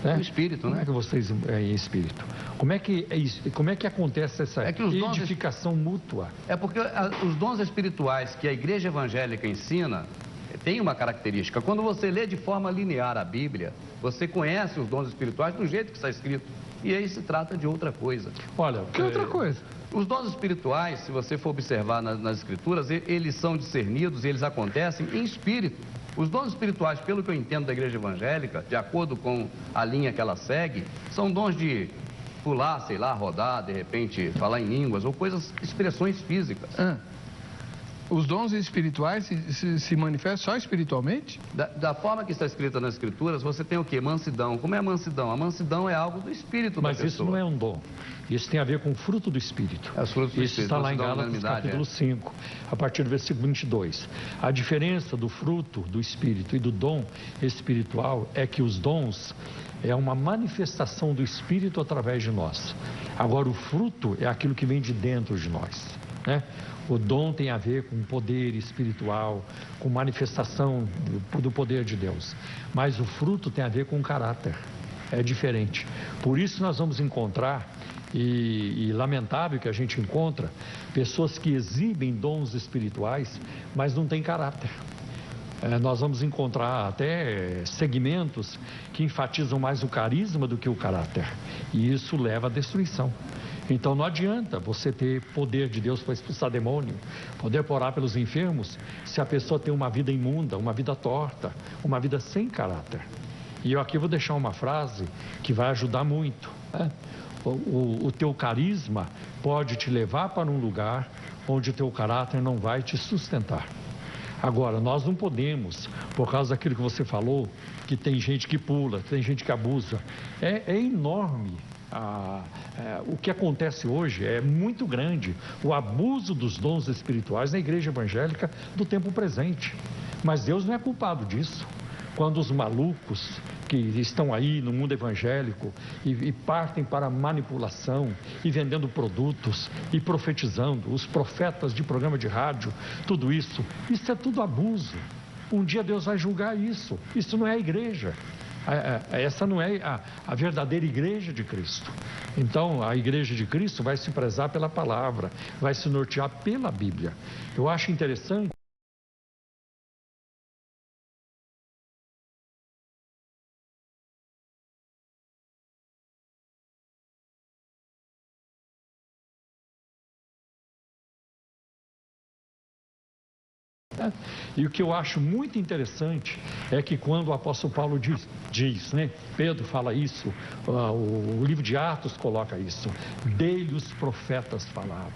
Né? O espírito, né? Como é que vocês, em espírito? Como é que acontece essa edificação mútua? É porque os dons espirituais que a igreja evangélica ensina tem uma característica. Quando você lê de forma linear a Bíblia, você conhece os dons espirituais do jeito que está escrito. E aí se trata de outra coisa. Olha, que outra coisa? Os dons espirituais, se você for observar nas escrituras, eles são discernidos e eles acontecem em espírito. Os dons espirituais, pelo que eu entendo da igreja evangélica, de acordo com a linha que ela segue, são dons de pular, sei lá, rodar, de repente falar em línguas ou expressões físicas. Os dons espirituais se manifestam só espiritualmente? Da forma que está escrita nas escrituras, você tem o quê? Mansidão. Como é a mansidão? A mansidão é algo do espírito da pessoa. Mas isso não é um dom. Isso tem a ver com o fruto do Espírito. É os frutos do Isso Espírito. está lá em Gálatas, capítulo 5, a partir do versículo 22. A diferença do fruto do Espírito e do dom espiritual é que os dons é uma manifestação do Espírito através de nós. Agora, o fruto é aquilo que vem de dentro de nós, né? O dom tem a ver com poder espiritual, com manifestação do poder de Deus. Mas o fruto tem a ver com caráter. É diferente. Por isso nós vamos encontrar, e lamentável que a gente encontra, pessoas que exibem dons espirituais, mas não têm caráter. Nós vamos encontrar até segmentos que enfatizam mais o carisma do que o caráter. E isso leva à destruição. Então não adianta você ter poder de Deus para expulsar demônio, poder orar pelos enfermos, se a pessoa tem uma vida imunda, uma vida torta, uma vida sem caráter. E eu aqui vou deixar uma frase que vai ajudar muito, né? O teu carisma pode te levar para um lugar onde o teu caráter não vai te sustentar. Agora, nós não podemos, por causa daquilo que você falou, que tem gente que pula, tem gente que abusa. É enorme. O que acontece hoje é muito grande, o abuso dos dons espirituais na igreja evangélica do tempo presente. Mas Deus não é culpado disso. Quando os malucos que estão aí no mundo evangélico e partem para manipulação e vendendo produtos e profetizando, os profetas de programa de rádio, tudo isso é tudo abuso. Um dia Deus vai julgar isso. Isso não é a igreja. Essa não é a verdadeira igreja de Cristo. Então, a igreja de Cristo vai se prezar pela palavra, vai se nortear pela Bíblia. Eu acho interessante. E o que eu acho muito interessante é que quando o apóstolo Paulo diz, né? Pedro fala isso, o livro de Atos coloca isso, dele os profetas falaram.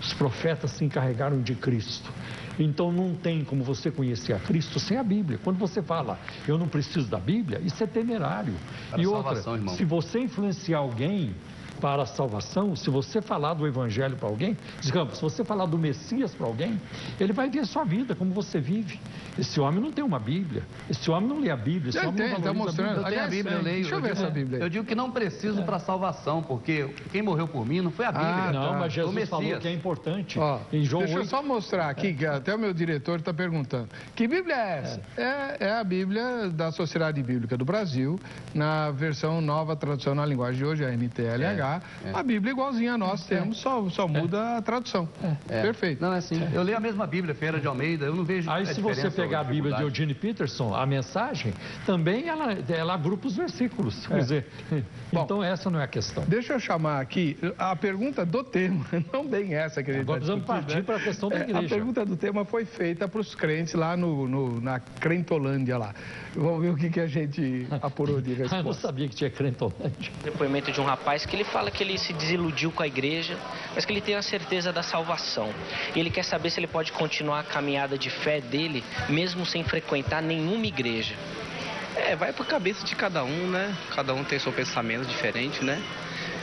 Os profetas se encarregaram de Cristo. Então não tem como você conhecer a Cristo sem a Bíblia. Quando você fala, eu não preciso da Bíblia, isso é temerário. E outra, se você influenciar alguém para a salvação, se você falar do Evangelho para alguém, digamos, se você falar do Messias para alguém, ele vai ver a sua vida, como você vive. Esse homem não tem uma Bíblia, esse homem não lê a Bíblia, esse homem não valoriza mostrando. Eu tenho a Bíblia, eu leio. Deixa eu ver essa Bíblia aí. Eu digo que não preciso para a salvação, porque quem morreu por mim não foi a Bíblia. Não, mas Jesus falou que é importante. Em João 8. Deixa eu só mostrar aqui, que até o meu diretor está perguntando. Que Bíblia é essa? É a Bíblia da Sociedade Bíblica do Brasil, na versão nova tradução na linguagem de hoje, a NTLH. pegar a Bíblia igualzinha a nós temos, só muda a tradução. Perfeito. Não, é assim. Eu leio a mesma Bíblia, Ferreira de Almeida, eu não vejo Aí, se você pegar a Bíblia de Eugene Peterson, a mensagem, também ela agrupa os versículos. Quer dizer, então essa não é a questão. Deixa eu chamar aqui a pergunta do tema, não bem essa que a gente Agora precisamos partir para a questão da igreja. A pergunta do tema foi feita para os crentes lá na Crentolândia lá. Vamos ver o que a gente apurou de resposta. Eu não sabia que tinha Crentolândia. Depoimento de um rapaz que ele fala que ele se desiludiu com a igreja, mas que ele tem a certeza da salvação. E ele quer saber se ele pode continuar a caminhada de fé dele, mesmo sem frequentar nenhuma igreja. Vai por cabeça de cada um, né? Cada um tem seu pensamento diferente, né?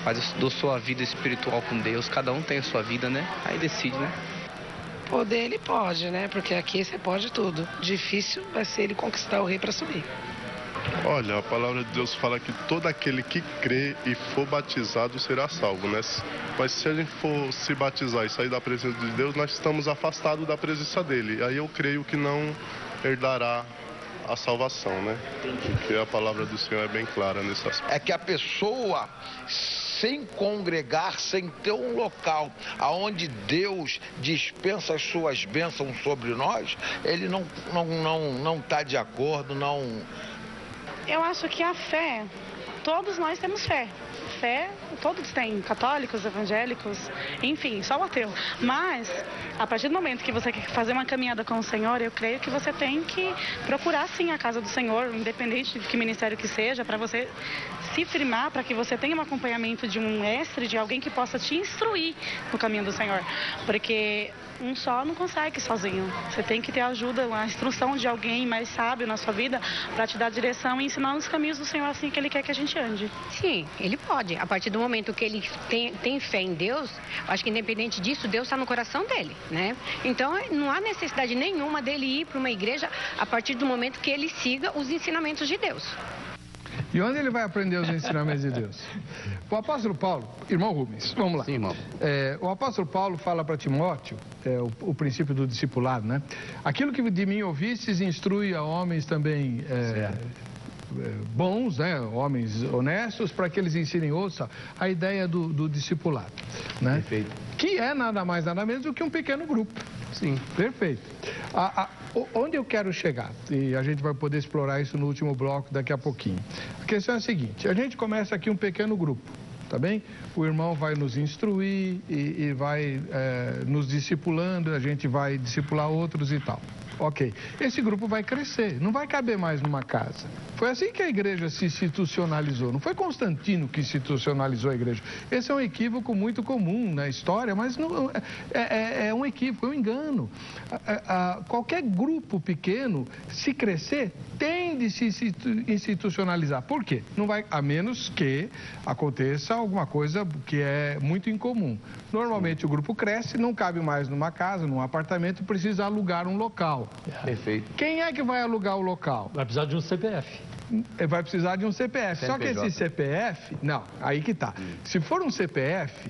Mas da sua vida espiritual com Deus, cada um tem a sua vida, né? Aí decide, né? Poder ele pode, né? Porque aqui você pode tudo. Difícil vai ser ele conquistar o rei para subir. Olha, a palavra de Deus fala que todo aquele que crê e for batizado será salvo, né? Mas se a gente for se batizar e sair da presença de Deus, nós estamos afastados da presença dele. Aí eu creio que não herdará a salvação, né? Porque a palavra do Senhor é bem clara nesse aspecto. É que a pessoa, sem congregar, sem ter um local aonde Deus dispensa as suas bênçãos sobre nós, ele não está de acordo, não... Eu acho que a fé, todos nós temos fé. Fé, todos têm, católicos, evangélicos, enfim, só o ateu. Mas, a partir do momento que você quer fazer uma caminhada com o Senhor, eu creio que você tem que procurar, sim, a casa do Senhor, independente de que ministério que seja, para você se firmar, para que você tenha um acompanhamento de um mestre, de alguém que possa te instruir no caminho do Senhor. Porque um só não consegue sozinho. Você tem que ter ajuda, a instrução de alguém mais sábio na sua vida para te dar direção e ensinar os caminhos do Senhor assim que Ele quer que a gente ande. Sim, ele pode. A partir do momento que ele tem fé em Deus, acho que independente disso, Deus está no coração dele, né? Então, não há necessidade nenhuma dele ir para uma igreja a partir do momento que ele siga os ensinamentos de Deus. E onde ele vai aprender os ensinamentos de Deus? O apóstolo Paulo, irmão Rubens, vamos lá. Sim, irmão. O apóstolo Paulo fala para Timóteo, o princípio do discipulado, né? Aquilo que de mim ouvistes, instrui a homens também bons, né? Homens honestos, para que eles ensinem outros. A ideia do discipulado, né? Perfeito. Que é nada mais, nada menos do que um pequeno grupo. Sim. Perfeito. Onde eu quero chegar, e a gente vai poder explorar isso no último bloco daqui a pouquinho. A questão é a seguinte, a gente começa aqui um pequeno grupo, tá bem? O irmão vai nos instruir e vai nos discipulando, a gente vai discipular outros e tal. Ok. Esse grupo vai crescer, não vai caber mais numa casa. Foi assim que a igreja se institucionalizou. Não foi Constantino que institucionalizou a igreja. Esse é um equívoco muito comum na história, mas não, é um equívoco, é um engano. Qualquer grupo pequeno, se crescer, tem de se institucionalizar. Por quê? Não vai, a menos que aconteça alguma coisa que é muito incomum. Normalmente o grupo cresce, não cabe mais numa casa, num apartamento, precisa alugar um local. Perfeito. Quem é que vai alugar o local? Vai precisar de um CPF. Vai precisar de um CPF. Só que CNPJ. esse CPF... Não, aí que tá. Se for um CPF,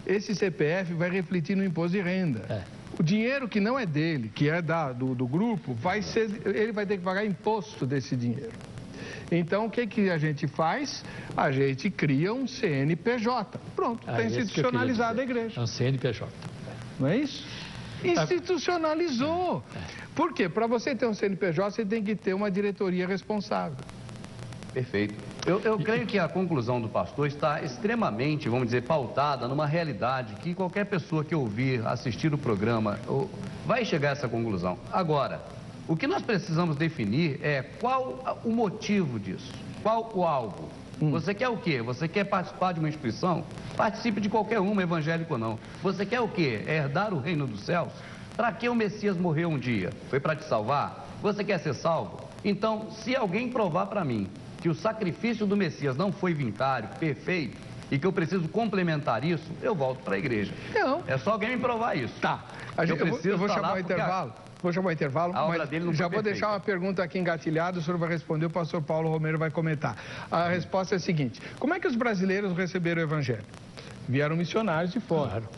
esse CPF vai refletir no imposto de renda. O dinheiro que não é dele, que é do grupo, ele vai ter que pagar imposto desse dinheiro. Então, o que a gente faz? A gente cria um CNPJ. Pronto, está institucionalizada a igreja. É um CNPJ. Não é isso? Institucionalizou. Por quê? Para você ter um CNPJ, você tem que ter uma diretoria responsável. Perfeito. Eu creio que a conclusão do pastor está extremamente, vamos dizer, pautada numa realidade que qualquer pessoa que ouvir, assistir o programa, vai chegar a essa conclusão. Agora, o que nós precisamos definir é qual o motivo disso, qual o alvo. Você quer o quê? Você quer participar de uma instituição? Participe de qualquer uma, evangélico ou não. Você quer o quê? Herdar o reino dos céus? Para que o Messias morreu um dia? Foi para te salvar? Você quer ser salvo? Então, se alguém provar para mim que o sacrifício do Messias não foi vincário, perfeito, e que eu preciso complementar isso, eu volto para a igreja. Não. É só alguém me provar isso. Tá. Eu vou chamar o intervalo. Vou chamar o intervalo, mas já vou deixar uma pergunta aqui engatilhada, o senhor vai responder, o pastor Paulo Romero vai comentar. A resposta é a seguinte: como é que os brasileiros receberam o evangelho? Vieram missionários de fora. Claro.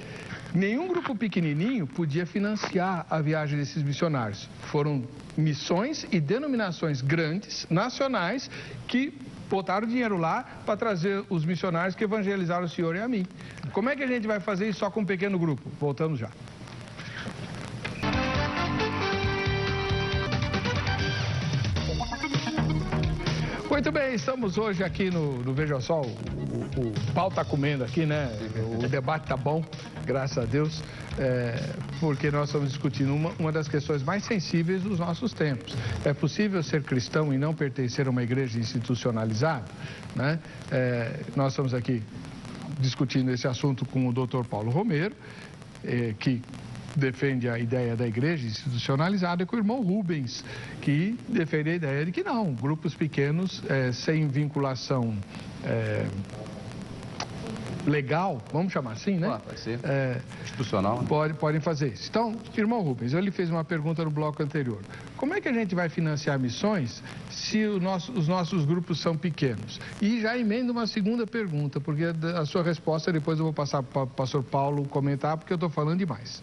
Nenhum grupo pequenininho podia financiar a viagem desses missionários. Foram missões e denominações grandes, nacionais, que botaram dinheiro lá para trazer os missionários que evangelizaram o senhor e a mim. Como é que a gente vai fazer isso só com um pequeno grupo? Voltamos já. Muito bem, estamos hoje aqui no Veja Só, o pau tá comendo aqui, né? O debate tá bom, graças a Deus, porque nós estamos discutindo uma das questões mais sensíveis dos nossos tempos. É possível ser cristão e não pertencer a uma igreja institucionalizada? Né? Nós estamos aqui discutindo esse assunto com o Dr. Paulo Romero, que defende a ideia da igreja institucionalizada, e com o irmão Rubens, que defende a ideia de que não, grupos pequenos, sem vinculação legal, vamos chamar assim, né? Pode ser. Institucional. Podem fazer isso. Então, irmão Rubens, ele fez uma pergunta no bloco anterior. Como é que a gente vai financiar missões se os nossos grupos são pequenos? E já emendo uma segunda pergunta, porque a sua resposta depois eu vou passar para o pastor Paulo comentar, porque eu estou falando demais.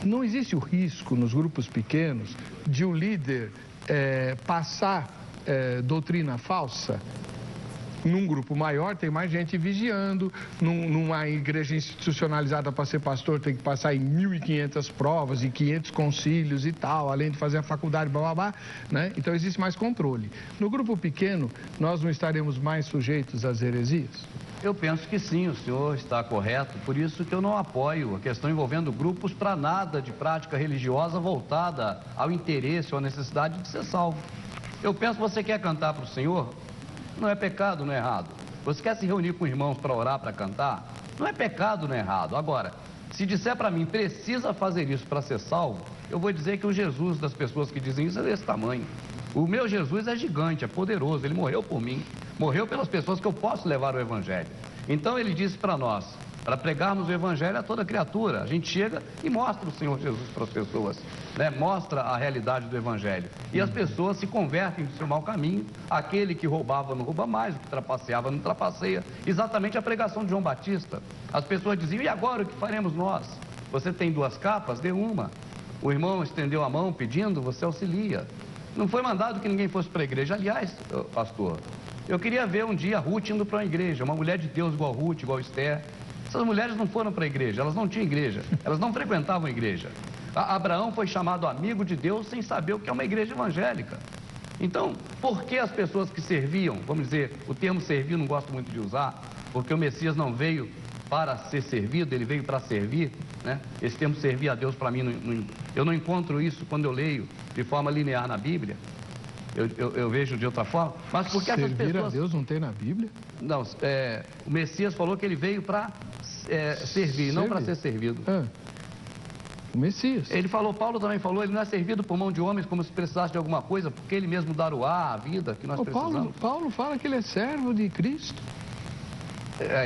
Não existe o risco nos grupos pequenos de o líder passar doutrina falsa? Num grupo maior tem mais gente vigiando, numa igreja institucionalizada para ser pastor tem que passar em 1.500 provas e 500 concílios e tal, além de fazer a faculdade, blá, blá, blá, né? Então existe mais controle. No grupo pequeno, nós não estaremos mais sujeitos às heresias? Eu penso que sim, o senhor está correto, por isso que eu não apoio a questão envolvendo grupos para nada de prática religiosa voltada ao interesse ou à necessidade de ser salvo. Eu penso que você quer cantar para o senhor, não é pecado, não é errado. Você quer se reunir com irmãos para orar, para cantar, não é pecado, não é errado. Agora, se disser para mim, precisa fazer isso para ser salvo, eu vou dizer que o Jesus das pessoas que dizem isso é desse tamanho. O meu Jesus é gigante, é poderoso, ele morreu por mim, morreu pelas pessoas que eu posso levar o evangelho. Então ele disse para nós, para pregarmos o evangelho a toda criatura, a gente chega e mostra o Senhor Jesus para as pessoas, né? Mostra a realidade do evangelho. E as pessoas se convertem do seu mau caminho, aquele que roubava não rouba mais, o que trapaceava não trapaceia. Exatamente a pregação de João Batista. As pessoas diziam, e agora o que faremos nós? Você tem 2 capas, dê uma. O irmão estendeu a mão pedindo, você auxilia. Não foi mandado que ninguém fosse para a igreja. Aliás, pastor, eu queria ver um dia Ruth indo para uma igreja, uma mulher de Deus igual Ruth, igual Esther. Essas mulheres não foram para a igreja, elas não tinham igreja, elas não frequentavam a igreja. Abraão foi chamado amigo de Deus sem saber o que é uma igreja evangélica. Então, por que as pessoas que serviam, vamos dizer, o termo servir não gosto muito de usar, porque o Messias não veio para ser servido, ele veio para servir, né? Esse termo servir a Deus, para mim, eu não encontro isso quando eu leio de forma linear na Bíblia. Eu vejo de outra forma, mas porque essas pessoas... Servir a Deus não tem na Bíblia? Não, o Messias falou que ele veio para servir, não para ser servido. O Messias. Ele falou, Paulo também falou, ele não é servido por mão de homens como se precisasse de alguma coisa, porque ele mesmo dar o ar, a vida que nós precisamos. Paulo fala que ele é servo de Cristo.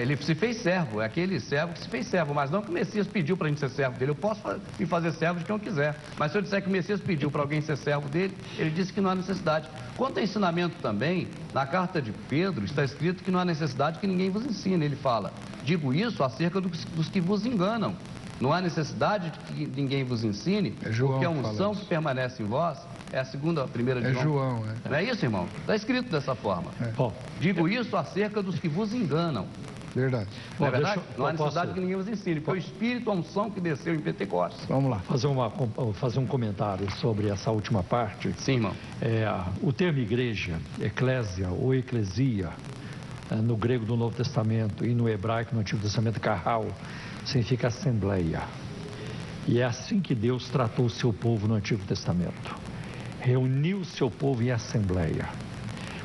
Ele se fez servo, é aquele servo que se fez servo, mas não que o Messias pediu para a gente ser servo dele. Eu posso me fazer servo de quem eu quiser, mas se eu disser que o Messias pediu para alguém ser servo dele, ele disse que não há necessidade. Quanto ao ensinamento também, na carta de Pedro está escrito que não há necessidade que ninguém vos ensine. Ele fala, digo isso acerca dos que vos enganam. Não há necessidade de que ninguém vos ensine, porque a unção que permanece em vós é a primeira de João. João, Não é isso, irmão? Está escrito dessa forma. Digo isso acerca dos que vos enganam. Verdade. Não é verdade? Não há necessidade que ninguém vos ensine. Foi o Espírito, a unção que desceu em Pentecostes. Vamos lá. Fazer um comentário sobre essa última parte. Sim, irmão. O termo igreja, eclésia ou eclesia, no grego do Novo Testamento e no hebraico no Antigo Testamento, kahal, significa assembleia. E é assim que Deus tratou o seu povo no Antigo Testamento. Reuniu o seu povo em assembleia.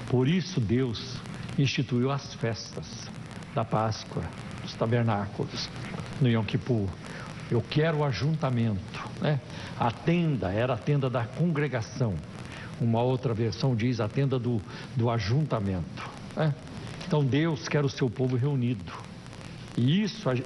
Por isso Deus instituiu as festas da Páscoa, dos tabernáculos, no Yom Kippur. Eu quero o ajuntamento, né? A tenda era a tenda da congregação. Uma outra versão diz a tenda do ajuntamento, né? Então Deus quer o seu povo reunido. E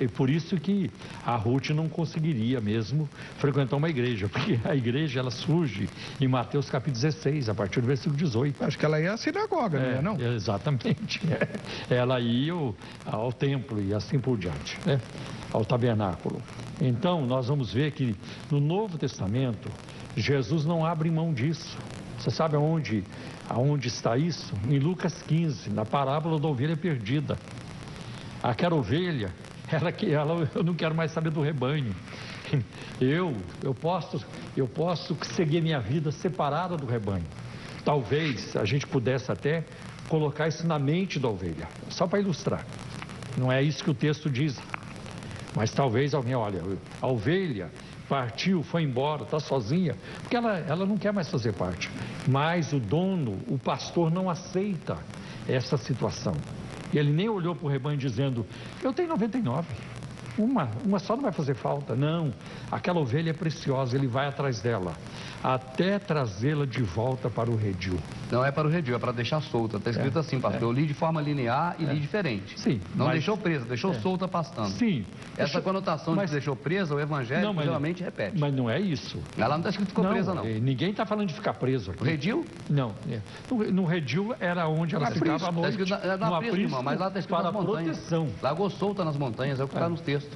por isso que a Ruth não conseguiria mesmo frequentar uma igreja, porque a igreja ela surge em Mateus capítulo 16, a partir do versículo 18. Acho que ela ia à sinagoga, não é? Exatamente. Ela ia ao templo e assim por diante, né? Ao tabernáculo. Então, nós vamos ver que no Novo Testamento, Jesus não abre mão disso. Você sabe aonde está isso? Em Lucas 15, na parábola da ovelha perdida. Aquela ovelha, eu não quero mais saber do rebanho. Eu posso seguir minha vida separada do rebanho. Talvez a gente pudesse até colocar isso na mente da ovelha, só para ilustrar. Não é isso que o texto diz. Mas talvez alguém, olha, a ovelha partiu, foi embora, está sozinha, porque ela não quer mais fazer parte. Mas o dono, o pastor, não aceita essa situação. Ele nem olhou para o rebanho dizendo, eu tenho 99, uma só não vai fazer falta. Não, aquela ovelha é preciosa, ele vai atrás dela, até trazê-la de volta para o redil. Não é para o redil, é para deixar solta. Está escrito assim, pastor, eu li de forma linear e li diferente. Sim. Não deixou presa, deixou solta pastando. Sim. Essa conotação de que deixou presa, o evangelho geralmente repete. Mas não é isso. Ela não está escrito que ficou presa, não. Ninguém está falando de ficar preso aqui. O redil? Não. No redil era onde ela ficava à noite. Está escrito prisma, irmão, mas lá está escrito nas montanhas. Proteção. Largou solta nas montanhas, é o que está nos textos.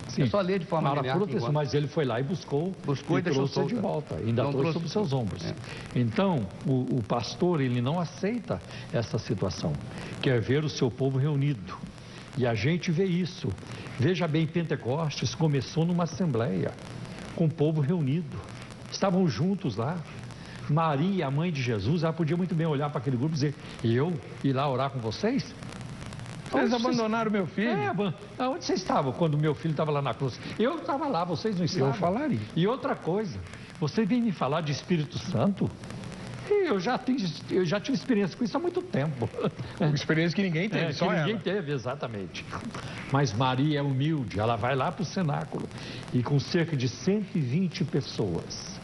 Sim. É só ler de forma linear. Proteção, mas ele foi lá e buscou e deixou trouxe de volta. Ainda trouxe sobre seus ombros. Então, o pastor, ele não aceita essa situação. Quer ver o seu povo reunido. E a gente vê isso. Veja bem, Pentecostes começou numa assembleia, com o povo reunido. Estavam juntos lá. Maria, a mãe de Jesus, ela podia muito bem olhar para aquele grupo e dizer, eu ir lá orar com vocês? Vocês abandonaram meu filho? Onde vocês estavam quando meu filho estava lá na cruz? Eu estava lá, vocês não estavam. Eu falaria. E outra coisa, você vem me falar de Espírito Santo? Eu já tive experiência com isso há muito tempo. Uma experiência que ninguém teve, só ela. Ninguém teve, exatamente. Mas Maria é humilde, ela vai lá para o cenáculo e com cerca de 120 pessoas.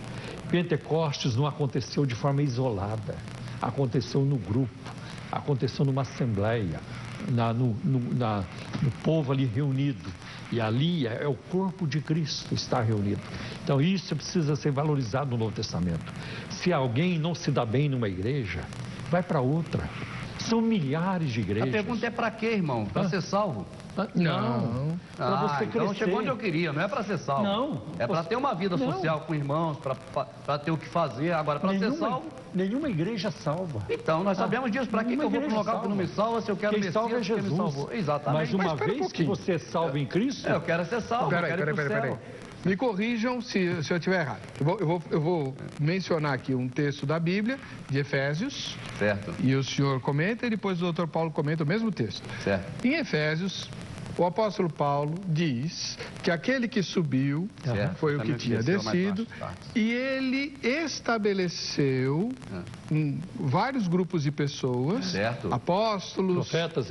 Pentecostes não aconteceu de forma isolada, aconteceu no grupo, aconteceu numa assembleia. No povo ali reunido, e ali é o corpo de Cristo está reunido. Então isso precisa ser valorizado no Novo Testamento. Se alguém não se dá bem numa igreja, vai para outra. São milhares de igrejas. A pergunta é para quê, irmão? Para ser salvo? Não. Para você crescer. Então chegou onde eu queria, não é para ser salvo. Não. É para ter uma vida social com irmãos, para ter o que fazer. Agora, para ser salvo... Nenhuma igreja salva. Então, nós sabemos disso. Para que eu vou para um local que não me salva se eu quero Quem salva é Jesus. Exatamente. Mas uma vez que você é salvo em Cristo... Eu quero ser salvo, Peraí. Me corrijam se eu estiver errado. Eu vou mencionar aqui um texto da Bíblia, de Efésios. Certo. E o senhor comenta e depois o doutor Paulo comenta o mesmo texto. Certo. Em Efésios, o apóstolo Paulo diz que aquele que subiu foi o que tinha descido e ele estabeleceu vários grupos de pessoas, apóstolos, profetas,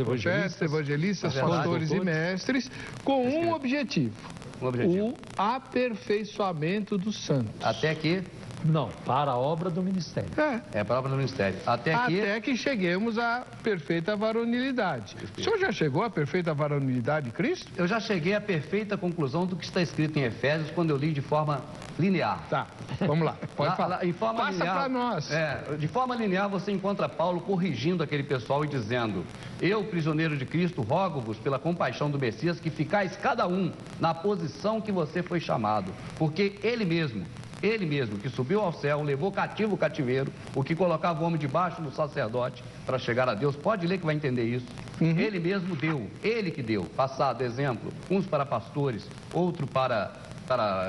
evangelistas, pastores e mestres, com um objetivo. O aperfeiçoamento dos santos. Até que... Não, para a obra do ministério. É para a obra do ministério. Até que cheguemos à perfeita varonilidade. O senhor já chegou à perfeita varonilidade de Cristo? Eu já cheguei à perfeita conclusão do que está escrito em Efésios quando eu li de forma linear. Tá, vamos lá. Pode falar. Em forma Passa linear, para nós. De forma linear você encontra Paulo corrigindo aquele pessoal e dizendo: eu, prisioneiro de Cristo, rogo-vos pela compaixão do Messias que ficais cada um na posição que você foi chamado, porque ele mesmo que subiu ao céu, levou cativo o cativeiro, o que colocava o homem debaixo do sacerdote para chegar a Deus. Pode ler que vai entender isso. Ele mesmo deu, ele que deu, passado exemplo, uns para pastores, outro para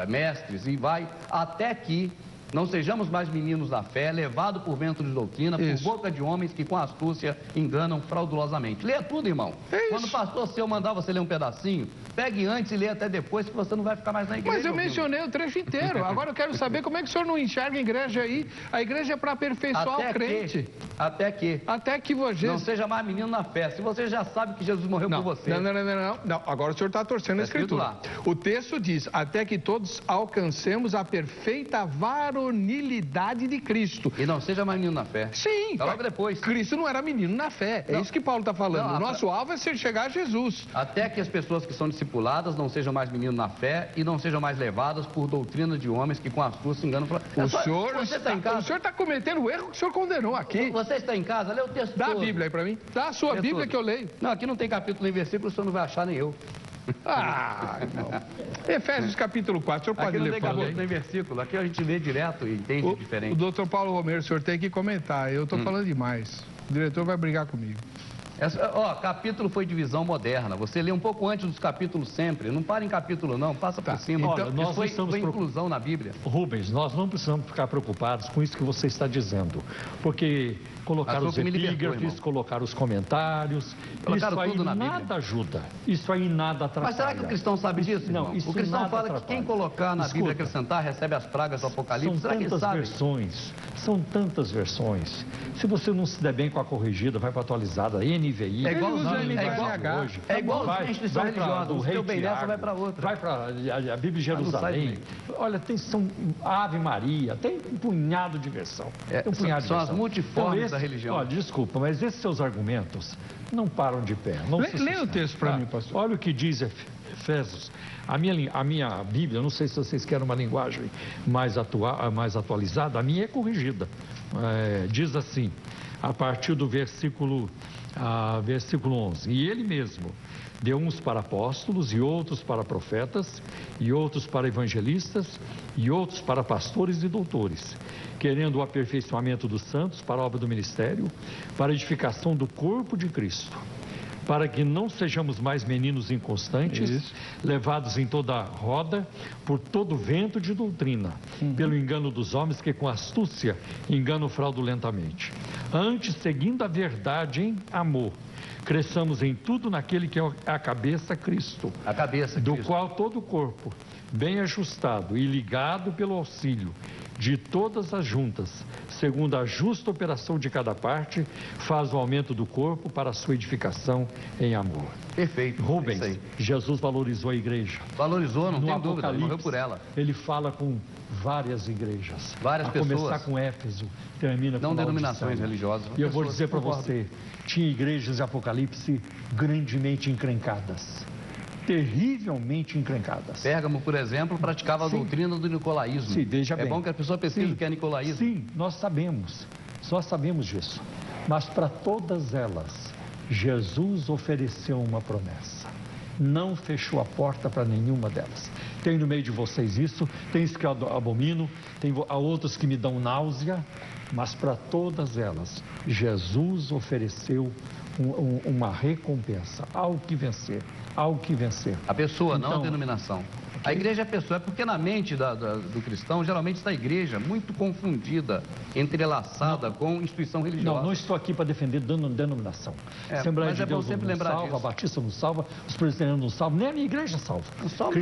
mestres, e vai até que não sejamos mais meninos da fé, levado por vento de doutrina, por boca de homens que com astúcia enganam fraudulosamente. Leia tudo, irmão. Quando o pastor seu mandar você ler um pedacinho, pegue antes e lê até depois, que você não vai ficar mais na igreja. Mas eu mencionei o trecho inteiro. Agora eu quero saber como é que o senhor não enxerga a igreja aí. A igreja é para aperfeiçoar o crente. Até que você... Não seja mais menino na fé. Se você já sabe que Jesus morreu por você. Não. Agora o senhor está torcendo a escritura. O texto diz, até que todos alcancemos a perfeita varonilidade varonilidade de Cristo. E não seja mais menino na fé. Sim. Logo depois. Cristo não era menino na fé. Não. É isso que Paulo está falando. Não, o nosso alvo é chegar a Jesus. Até que as pessoas que são discipuladas não sejam mais meninos na fé e não sejam mais levadas por doutrina de homens que com astúcia enganam. Você está cometendo o erro que o senhor condenou aqui. Você está em casa, lê o texto Dá todo. a Bíblia aí para mim. Dá a sua Bíblia que eu leio. Não, aqui não tem capítulo nem versículo, o senhor não vai achar nem eu. Ah, não. Efésios capítulo 4, o senhor pode ler, por favor? Aqui não tem capítulo nem versículo, aqui a gente lê direto e entende diferente. O doutor Paulo Romero, o senhor tem que comentar, eu estou falando demais. O diretor vai brigar comigo. Capítulo foi divisão moderna. Você lê um pouco antes dos capítulos sempre. Não para em capítulo, não. Passa por cima. Então, nós foi inclusão na Bíblia. Rubens, nós não precisamos ficar preocupados com isso que você está dizendo. Porque colocar os epígrafes, colocar os comentários, isso aí nada ajuda. Isso aí nada atrapalha. Mas será que o cristão sabe disso? Não, isso o cristão nada fala atrapalha. Que quem colocar na Bíblia acrescentar recebe as pragas do Apocalipse. Será que ele sabe? São tantas versões. Se você não se der bem com a corrigida, vai para a atualizada, NVI. É igual a instituição religiosa. O teu bem nessa vai para outra. Vai para a Bíblia de Jerusalém. Olha, são Ave Maria, tem um punhado de versão. São as multiformes da religião. Olha, desculpa, mas esses seus argumentos não param de pé. Lê o texto para mim, pastor. Olha o que diz Efésios. A minha Bíblia, não sei se vocês querem uma linguagem mais atualizada, a minha é corrigida. Diz assim, a partir do versículo 11. E ele mesmo deu uns para apóstolos, e outros para profetas, e outros para evangelistas, e outros para pastores e doutores, querendo o aperfeiçoamento dos santos para a obra do ministério, para a edificação do corpo de Cristo, para que não sejamos mais meninos inconstantes, levados em toda roda por todo vento de doutrina, pelo engano dos homens que com astúcia enganam fraudulentamente. Antes, seguindo a verdade em amor, cresçamos em tudo naquele que é a cabeça, Cristo. A cabeça, do qual todo o corpo, bem ajustado e ligado pelo auxílio de todas as juntas, segundo a justa operação de cada parte, faz o aumento do corpo para a sua edificação em amor. Perfeito. Rubens, Jesus valorizou a igreja. Valorizou, não tem dúvida, ele morreu por ela. Ele fala com várias igrejas. Várias pessoas. Começar com Éfeso, termina com não denominações religiosas. E eu vou dizer para você, tinha igrejas de Apocalipse grandemente encrencadas. Terrivelmente encrencadas. Pérgamo, por exemplo, praticava a doutrina do nicolaísmo. Sim, veja bem. É bom que a pessoa pesquise o que é nicolaísmo. Sim, nós sabemos disso. Mas para todas elas, Jesus ofereceu uma promessa. Não fechou a porta para nenhuma delas. Tem no meio de vocês isso, tem isso que eu abomino, tem outros que me dão náusea, mas para todas elas, Jesus ofereceu uma recompensa, algo que vencer. A pessoa, então, não a denominação. A igreja é a pessoa, é porque na mente do cristão, geralmente está a igreja muito confundida, entrelaçada com instituição religiosa. Não estou aqui para defender denominação. Assembleia de Deus não salva, a Batista não salva, os presbiterianos não salvam, nem a minha igreja salva.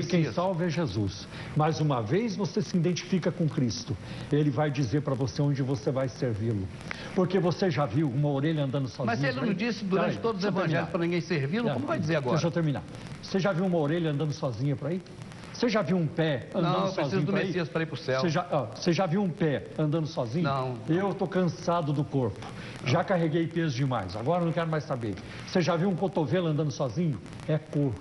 Quem salva é Jesus. Mais uma vez você se identifica com Cristo, Ele vai dizer para você onde você vai servi-lo. Porque você já viu uma orelha andando sozinha. Mas se Ele não disse durante todos os evangelhos para ninguém servi-lo, como vai dizer agora? Deixa eu terminar. Você já viu uma orelha andando sozinha por aí? Você já viu um pé andando sozinho? Não, eu preciso do Messias para ir para o céu. Você já viu um pé andando sozinho? Não. Eu estou cansado do corpo. Já carreguei peso demais. Agora não quero mais saber. Você já viu um cotovelo andando sozinho? É corpo.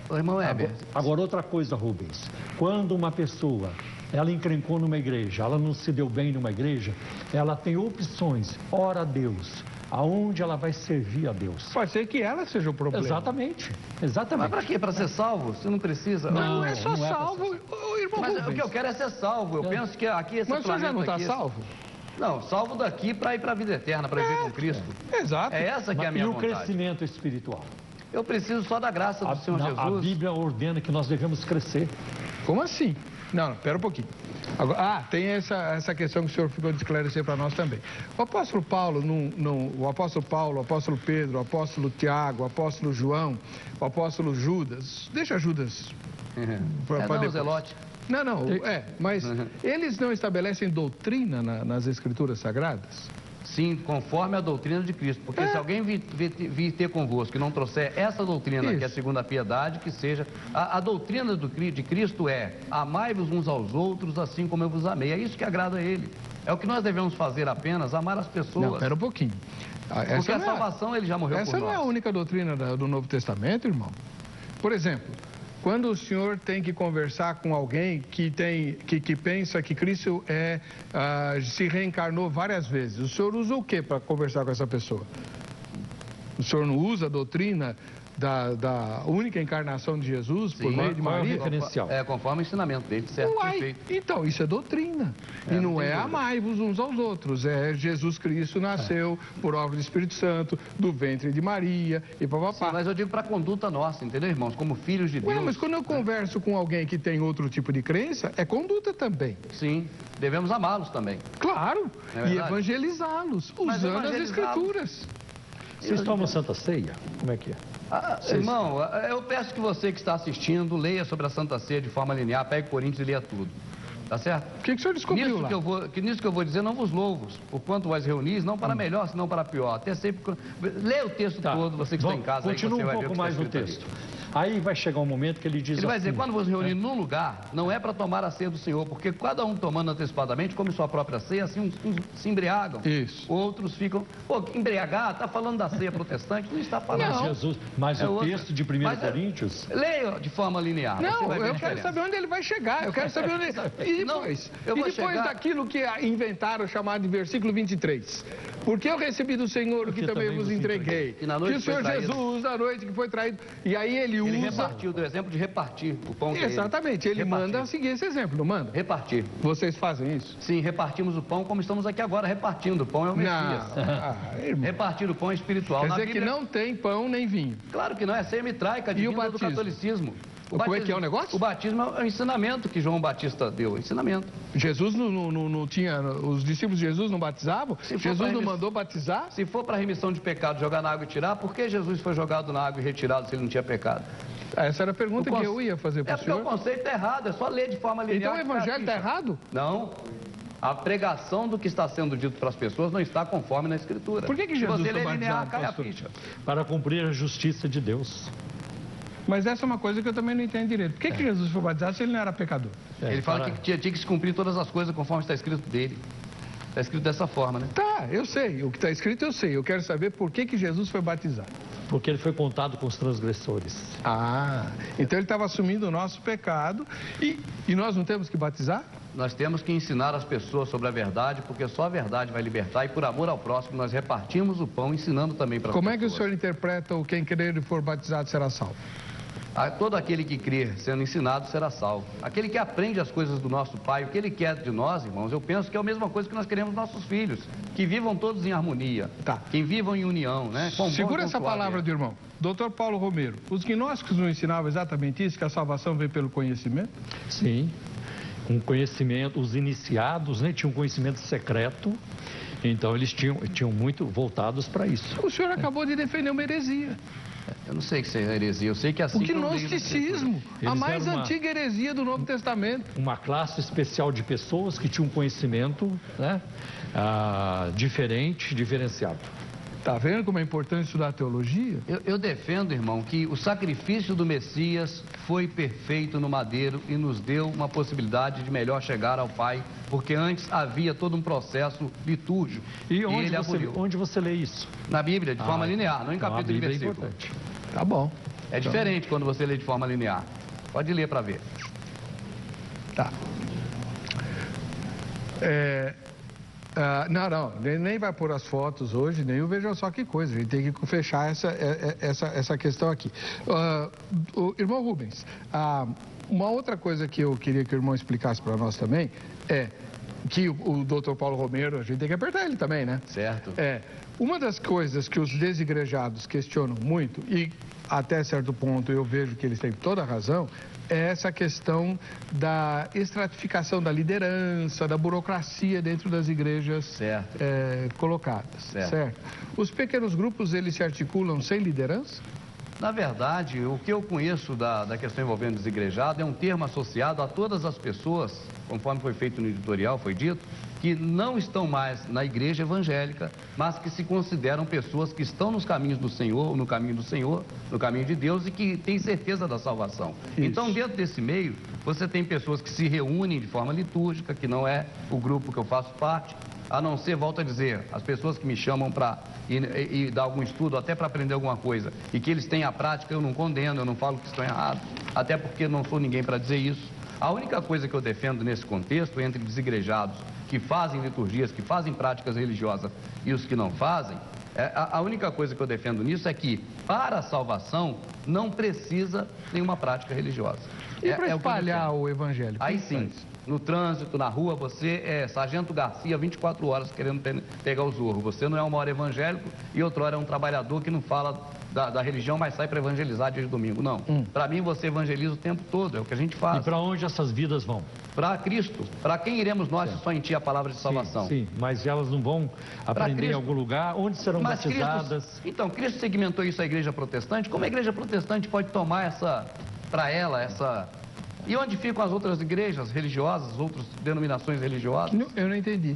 Ô, irmão Heber. Agora outra coisa, Rubens. Quando uma pessoa, ela encrencou numa igreja, ela não se deu bem numa igreja, ela tem opções. Ora a Deus. Aonde ela vai servir a Deus? Pode ser que ela seja o problema. Exatamente. Mas para quê? Para ser salvo? Você não precisa. Não é só salvo, irmão. Mas o que eu quero é ser salvo. Eu penso que aqui esse planeta... Mas você já não está salvo? Não, salvo daqui para ir para a vida eterna, para viver com Cristo. Exato. É essa que é a minha vontade. E o crescimento espiritual? Eu preciso só da graça do Senhor Jesus. A Bíblia ordena que nós devemos crescer. Como assim? Não, pera um pouquinho. Agora, tem essa questão que o senhor ficou de esclarecer para nós também. O apóstolo Paulo, o apóstolo Pedro, o apóstolo Tiago, o apóstolo João, o apóstolo Judas, deixa Judas para Zelote. Mas eles não estabelecem doutrina nas escrituras sagradas? Sim, conforme a doutrina de Cristo. Porque se alguém vir ter convosco e não trouxer essa doutrina, que é segundo a piedade, que seja... A doutrina de Cristo é: amai-vos uns aos outros assim como eu vos amei. É isso que agrada a Ele. É o que nós devemos fazer apenas, amar as pessoas. Não, espera um pouquinho. Porque a salvação, Ele já morreu por nós. Essa não é a única doutrina do Novo Testamento, irmão. Por exemplo, quando o senhor tem que conversar com alguém que pensa que Cristo se reencarnou várias vezes, o senhor usa o que para conversar com essa pessoa? O senhor não usa a doutrina da única encarnação de Jesus por meio de Maria? Referencial. Conforme o ensinamento dele, certo? Perfeito. Então, isso é doutrina. E não é amai-vos uns aos outros. É Jesus Cristo nasceu por obra do Espírito Santo, do ventre de Maria e papapá. Mas eu digo para a conduta nossa, entendeu, irmãos? Como filhos de Deus. Mas quando eu converso com alguém que tem outro tipo de crença, é conduta também. Sim, devemos amá-los também. Claro, e evangelizá-los, usando as Escrituras. Vocês tomam Santa Ceia? Como é que é? Irmão, eu peço que você que está assistindo leia sobre a Santa Ceia de forma linear, pegue Coríntios e leia tudo. Tá certo? O que o senhor descobriu lá? Nisso que eu vou dizer, não vos louvo, por quanto vós reunis, não para melhor, senão para pior. Até sempre... Leia o texto todo, você que está em casa. Continua um pouco mais no texto. Aí vai chegar um se que ele diz Ele vai dizer, quando vos reunir num lugar, não é para tomar a ceia do Senhor, porque cada um tomando antecipadamente, come sua própria ceia, assim uns se embriagam. Isso. Outros ficam, embriagar, está falando da ceia protestante, não está falando. Mas o texto de 1 Coríntios... Leia de forma linear. Não, eu quero saber onde ele vai chegar, eu quero saber onde... E depois? Depois daquilo que inventaram, chamado de versículo 23. Porque eu recebi do Senhor o que também vos entreguei. Que o Senhor Jesus, na noite que foi traído, e aí ele repartiu, do exemplo de repartir o pão. Exatamente, ele manda seguir esse exemplo, não manda? Repartir. Vocês fazem isso? Sim, repartimos o pão como estamos aqui agora, repartindo. O pão é o Messias. Repartir o pão é espiritual. Quer dizer que não tem pão nem vinho. Claro que não, é semitraica, divina do catolicismo. Como é que é o negócio? O batismo é o ensinamento que João Batista deu, ensinamento. Jesus não tinha, os discípulos de Jesus não batizavam? Jesus não mandou batizar? Se for para remissão de pecado, jogar na água e tirar, por que Jesus foi jogado na água e retirado se ele não tinha pecado? Essa era a pergunta que eu ia fazer para o senhor. É porque o conceito é errado, é só ler de forma linear. Então o evangelho está errado? Não. A pregação do que está sendo dito para as pessoas não está conforme na Escritura. Por que Jesus foi batizado, linear, cai a ficha? Para cumprir a justiça de Deus. Mas essa é uma coisa que eu também não entendo direito. Por que Jesus foi batizado se ele não era pecador? Ele fala que tinha que se cumprir todas as coisas conforme está escrito dele. Está escrito dessa forma, né? Tá, eu sei. O que está escrito eu sei. Eu quero saber por que Jesus foi batizado. Porque ele foi contado com os transgressores. Então ele estava assumindo o nosso pecado e nós não temos que batizar? Nós temos que ensinar as pessoas sobre a verdade, porque só a verdade vai libertar e por amor ao próximo nós repartimos o pão, ensinando também para as pessoas. Como é que o senhor interpreta o quem crer e for batizado será salvo? Todo aquele que crer sendo ensinado será salvo. Aquele que aprende as coisas do nosso Pai, o que Ele quer de nós, irmãos, eu penso que é a mesma coisa que nós queremos dos nossos filhos. Que vivam todos em harmonia. Tá. Que vivam em união, né? Segura essa palavra do irmão. Dr. Paulo Romero, os gnósticos não ensinavam exatamente isso, que a salvação vem pelo conhecimento? Sim. Um conhecimento, os iniciados, né, tinham um conhecimento secreto. Então eles tinham muito voltados para isso. O senhor acabou de defender uma heresia. Eu não sei que seja heresia, eu sei que assim... O gnosticismo, a mais antiga heresia do Novo Testamento. Uma classe especial de pessoas que tinham um conhecimento, né, diferenciado. Está vendo como é importante estudar teologia? Eu defendo, irmão, que o sacrifício do Messias foi perfeito no madeiro e nos deu uma possibilidade de melhor chegar ao Pai, porque antes havia todo um processo litúrgico. E onde você lê isso? Na Bíblia, de forma linear, não em capítulo e versículo. Tá bom. É diferente quando você lê de forma linear. Pode ler para ver. Tá. Não, nem vai pôr as fotos hoje, nem o Veja Só Que Coisa. A gente tem que fechar essa questão aqui. Irmão Rubens, uma outra coisa que eu queria que o irmão explicasse para nós também é que o doutor Paulo Romero, a gente tem que apertar ele também, né? Certo. Uma das coisas que os desigrejados questionam muito, e até certo ponto eu vejo que eles têm toda a razão, é essa questão da estratificação da liderança, da burocracia dentro das igrejas colocadas. Certo. Os pequenos grupos, eles se articulam sem liderança? Na verdade, o que eu conheço da questão envolvendo desigrejado é um termo associado a todas as pessoas, conforme foi feito no editorial, foi dito, que não estão mais na igreja evangélica, mas que se consideram pessoas que estão nos caminhos do Senhor, no caminho do Senhor, no caminho de Deus e que têm certeza da salvação. Isso. Então, dentro desse meio, você tem pessoas que se reúnem de forma litúrgica, que não é o grupo que eu faço parte, a não ser, volto a dizer, as pessoas que me chamam para ir dar algum estudo, até para aprender alguma coisa, e que eles têm a prática, eu não condeno, eu não falo que estão errados, até porque não sou ninguém para dizer isso. A única coisa que eu defendo nesse contexto, entre desigrejados que fazem liturgias, que fazem práticas religiosas e os que não fazem, a única coisa que eu defendo nisso é que, para a salvação, não precisa nenhuma prática religiosa. E para espalhar o evangelho? Aí sim, no trânsito, na rua, você é Sargento Garcia 24 horas querendo pegar o zorro. Você não é uma hora evangélico e outra hora é um trabalhador que não fala da religião, mas sai para evangelizar dia de domingo. Não. Para mim, você evangeliza o tempo todo, é o que a gente faz. E para onde essas vidas vão? Para Cristo. Para quem iremos nós se só em Ti a palavra de salvação? Sim, mas elas não vão aprender em algum lugar? Onde serão batizadas? Então, Cristo segmentou isso à igreja protestante. Como a igreja protestante pode tomar para ela essa... E onde ficam as outras igrejas religiosas, outras denominações religiosas? Eu não entendi.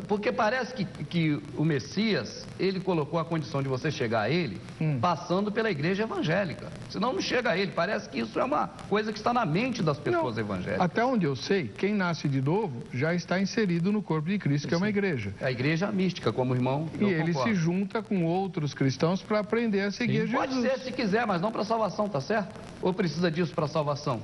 Porque parece que o Messias, ele colocou a condição de você chegar a ele passando pela igreja evangélica. Senão não chega a ele. Parece que isso é uma coisa que está na mente das pessoas evangélicas. Até onde eu sei, quem nasce de novo já está inserido no corpo de Cristo, que é uma igreja. A igreja mística, como o irmão. E ele se junta com outros cristãos para aprender a seguir Jesus. Pode ser se quiser, mas não para salvação, tá certo? Ou precisa disso para salvação?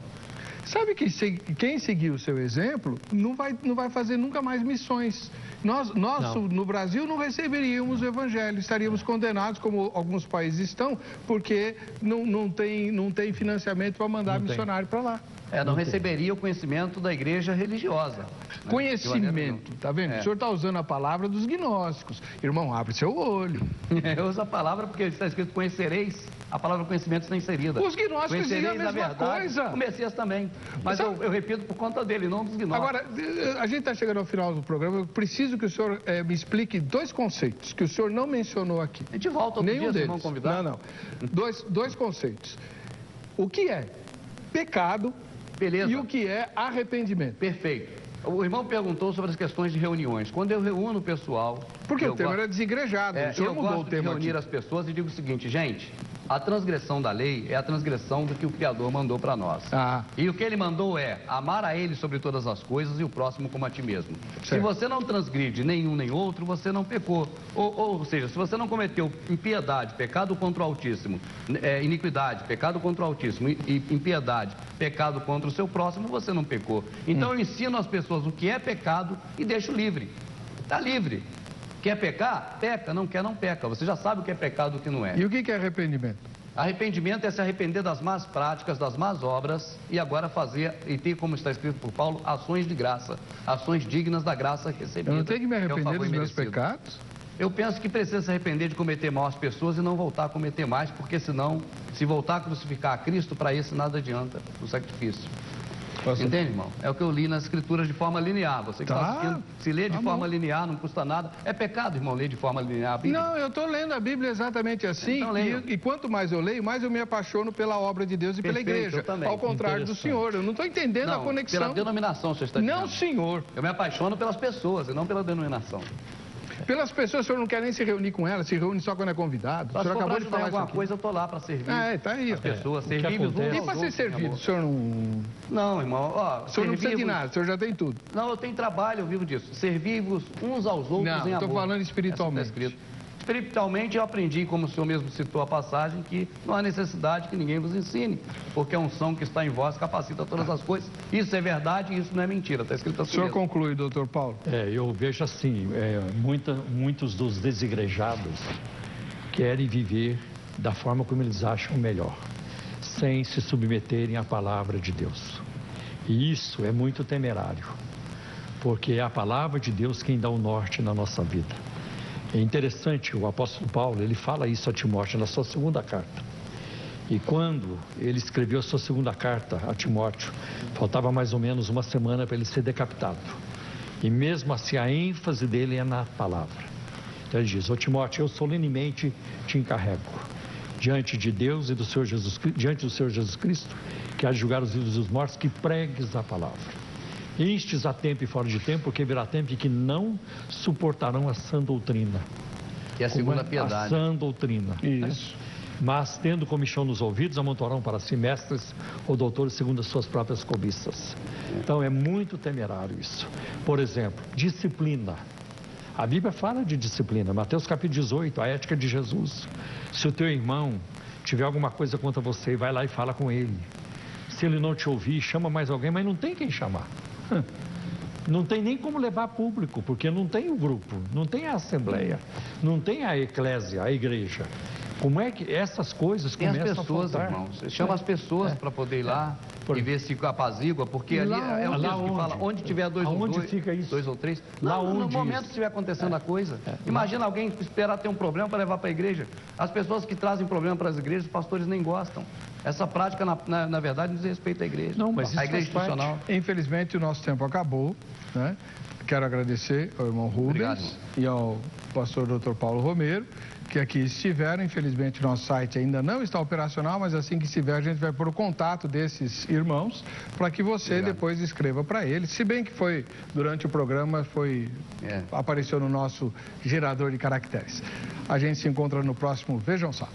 Sabe que quem seguir o seu exemplo não vai fazer nunca mais missões. Nós no Brasil, não receberíamos o evangelho, estaríamos condenados, como alguns países estão, porque não tem financiamento para mandar missionário para lá. Não receberia o conhecimento da igreja religiosa. Conhecimento, tá vendo? O senhor está usando a palavra dos gnósticos. Irmão, abre seu olho. Eu uso a palavra porque está escrito conhecereis. A palavra conhecimento está inserida. Os gnósticos dizem a mesma coisa. O Messias também. Mas eu repito por conta dele, não dos gnósticos. Agora, a gente está chegando ao final do programa. Eu preciso que o senhor me explique dois conceitos que o senhor não mencionou aqui. A gente volta outro dia, se não convidar. Não. Dois conceitos. O que é pecado? Beleza. E o que é arrependimento? Perfeito. O irmão perguntou sobre as questões de reuniões. Quando eu reúno o pessoal... Porque o tema era desigrejado. O senhor mudou o tema de reunir aqui. as pessoas e digo o seguinte, gente... A transgressão da lei é a transgressão do que o Criador mandou para nós. E o que ele mandou é amar a ele sobre todas as coisas e o próximo como a ti mesmo. Certo. Se você não transgride nenhum nem outro, você não pecou. Ou seja, se você não cometeu impiedade, pecado contra o Altíssimo, iniquidade, pecado contra o Altíssimo, e impiedade, pecado contra o seu próximo, você não pecou. Então eu ensino às pessoas o que é pecado e deixo livre. Está livre. Quer pecar? Peca. Não quer, não peca. Você já sabe o que é pecado e o que não é. E o que é arrependimento? Arrependimento é se arrepender das más práticas, das más obras e agora fazer, e ter, como está escrito por Paulo, ações de graça. Ações dignas da graça recebida. Eu não tenho que me arrepender dos meus pecados? Eu penso que precisa se arrepender de cometer mal às pessoas e não voltar a cometer mais, porque senão, se voltar a crucificar a Cristo, para esse nada adianta o sacrifício. Entende, irmão? É o que eu li nas escrituras de forma linear. Você que está assistindo, se lê de forma linear, não custa nada. É pecado, irmão, ler de forma linear a Bíblia? Não, eu estou lendo a Bíblia exatamente assim. Então, e quanto mais eu leio, mais eu me apaixono pela obra de Deus e pela igreja. Ao contrário do senhor. Eu não estou entendendo a conexão. Pela denominação, você está dizendo. Não, senhor. Eu me apaixono pelas pessoas e não pela denominação. Pelas pessoas, o senhor não quer nem se reunir com elas, se reúne só quando é convidado. O senhor acabou de falar alguma coisa, eu estou lá para servir. Tá aí. As pessoas, servir os E para ser servido, o senhor não... Não, irmão, o senhor não precisa de nada, o senhor já tem tudo. Não, eu tenho trabalho, eu vivo disso. Servir-vos uns aos outros em amor. Não, estou falando espiritualmente. Espiritualmente eu aprendi, como o senhor mesmo citou a passagem, que não há necessidade que ninguém vos ensine, porque a unção que está em vós capacita todas as coisas. Isso é verdade e isso não é mentira, está escrito assim. O senhor conclui, doutor Paulo? Eu vejo assim, muitos dos desigrejados querem viver da forma como eles acham melhor, sem se submeterem à palavra de Deus. E isso é muito temerário, porque é a palavra de Deus quem dá o norte na nossa vida. É interessante, o apóstolo Paulo, ele fala isso a Timóteo na sua segunda carta. E quando ele escreveu a sua segunda carta a Timóteo, faltava mais ou menos uma semana para ele ser decapitado. E mesmo assim a ênfase dele é na palavra. Então ele diz, Timóteo, eu solenemente te encarrego diante de Deus e do Senhor Jesus, diante do Senhor Jesus Cristo, que há de julgar os vivos e os mortos, que pregues a palavra. Instes a tempo e fora de tempo, porque virá tempo em que não suportarão a sã doutrina. E a segunda piedade. A sã doutrina. Isso. Mas, tendo comichão nos ouvidos, amontoarão para si mestres ou doutores segundo as suas próprias cobiças. Então, é muito temerário isso. Por exemplo, disciplina. A Bíblia fala de disciplina. Mateus capítulo 18, a ética de Jesus. Se o teu irmão tiver alguma coisa contra você, vai lá e fala com ele. Se ele não te ouvir, chama mais alguém, mas não tem quem chamar. Não tem nem como levar a público, porque não tem o grupo, não tem a assembleia, não tem a eclésia, a igreja. Como é que essas coisas começam a faltar? Tem as pessoas, irmãos. Você chama as pessoas para poder ir lá e ver se apazigua, porque ali é o texto que fala, onde tiver dois ou três, no momento que estiver acontecendo a coisa. Imagina alguém esperar ter um problema para levar para a igreja. As pessoas que trazem problema para as igrejas, os pastores nem gostam. Essa prática, na verdade, diz respeito à igreja. Não, mas a igreja institucional. Infelizmente, o nosso tempo acabou, né? Quero agradecer ao irmão Rubens e ao pastor Dr. Paulo Romero, que aqui estiveram. Infelizmente, nosso site ainda não está operacional, mas assim que estiver, a gente vai pôr o contato desses irmãos para que você depois escreva para eles. Se bem que foi, durante o programa, apareceu no nosso gerador de caracteres. A gente se encontra no próximo Vejam Só.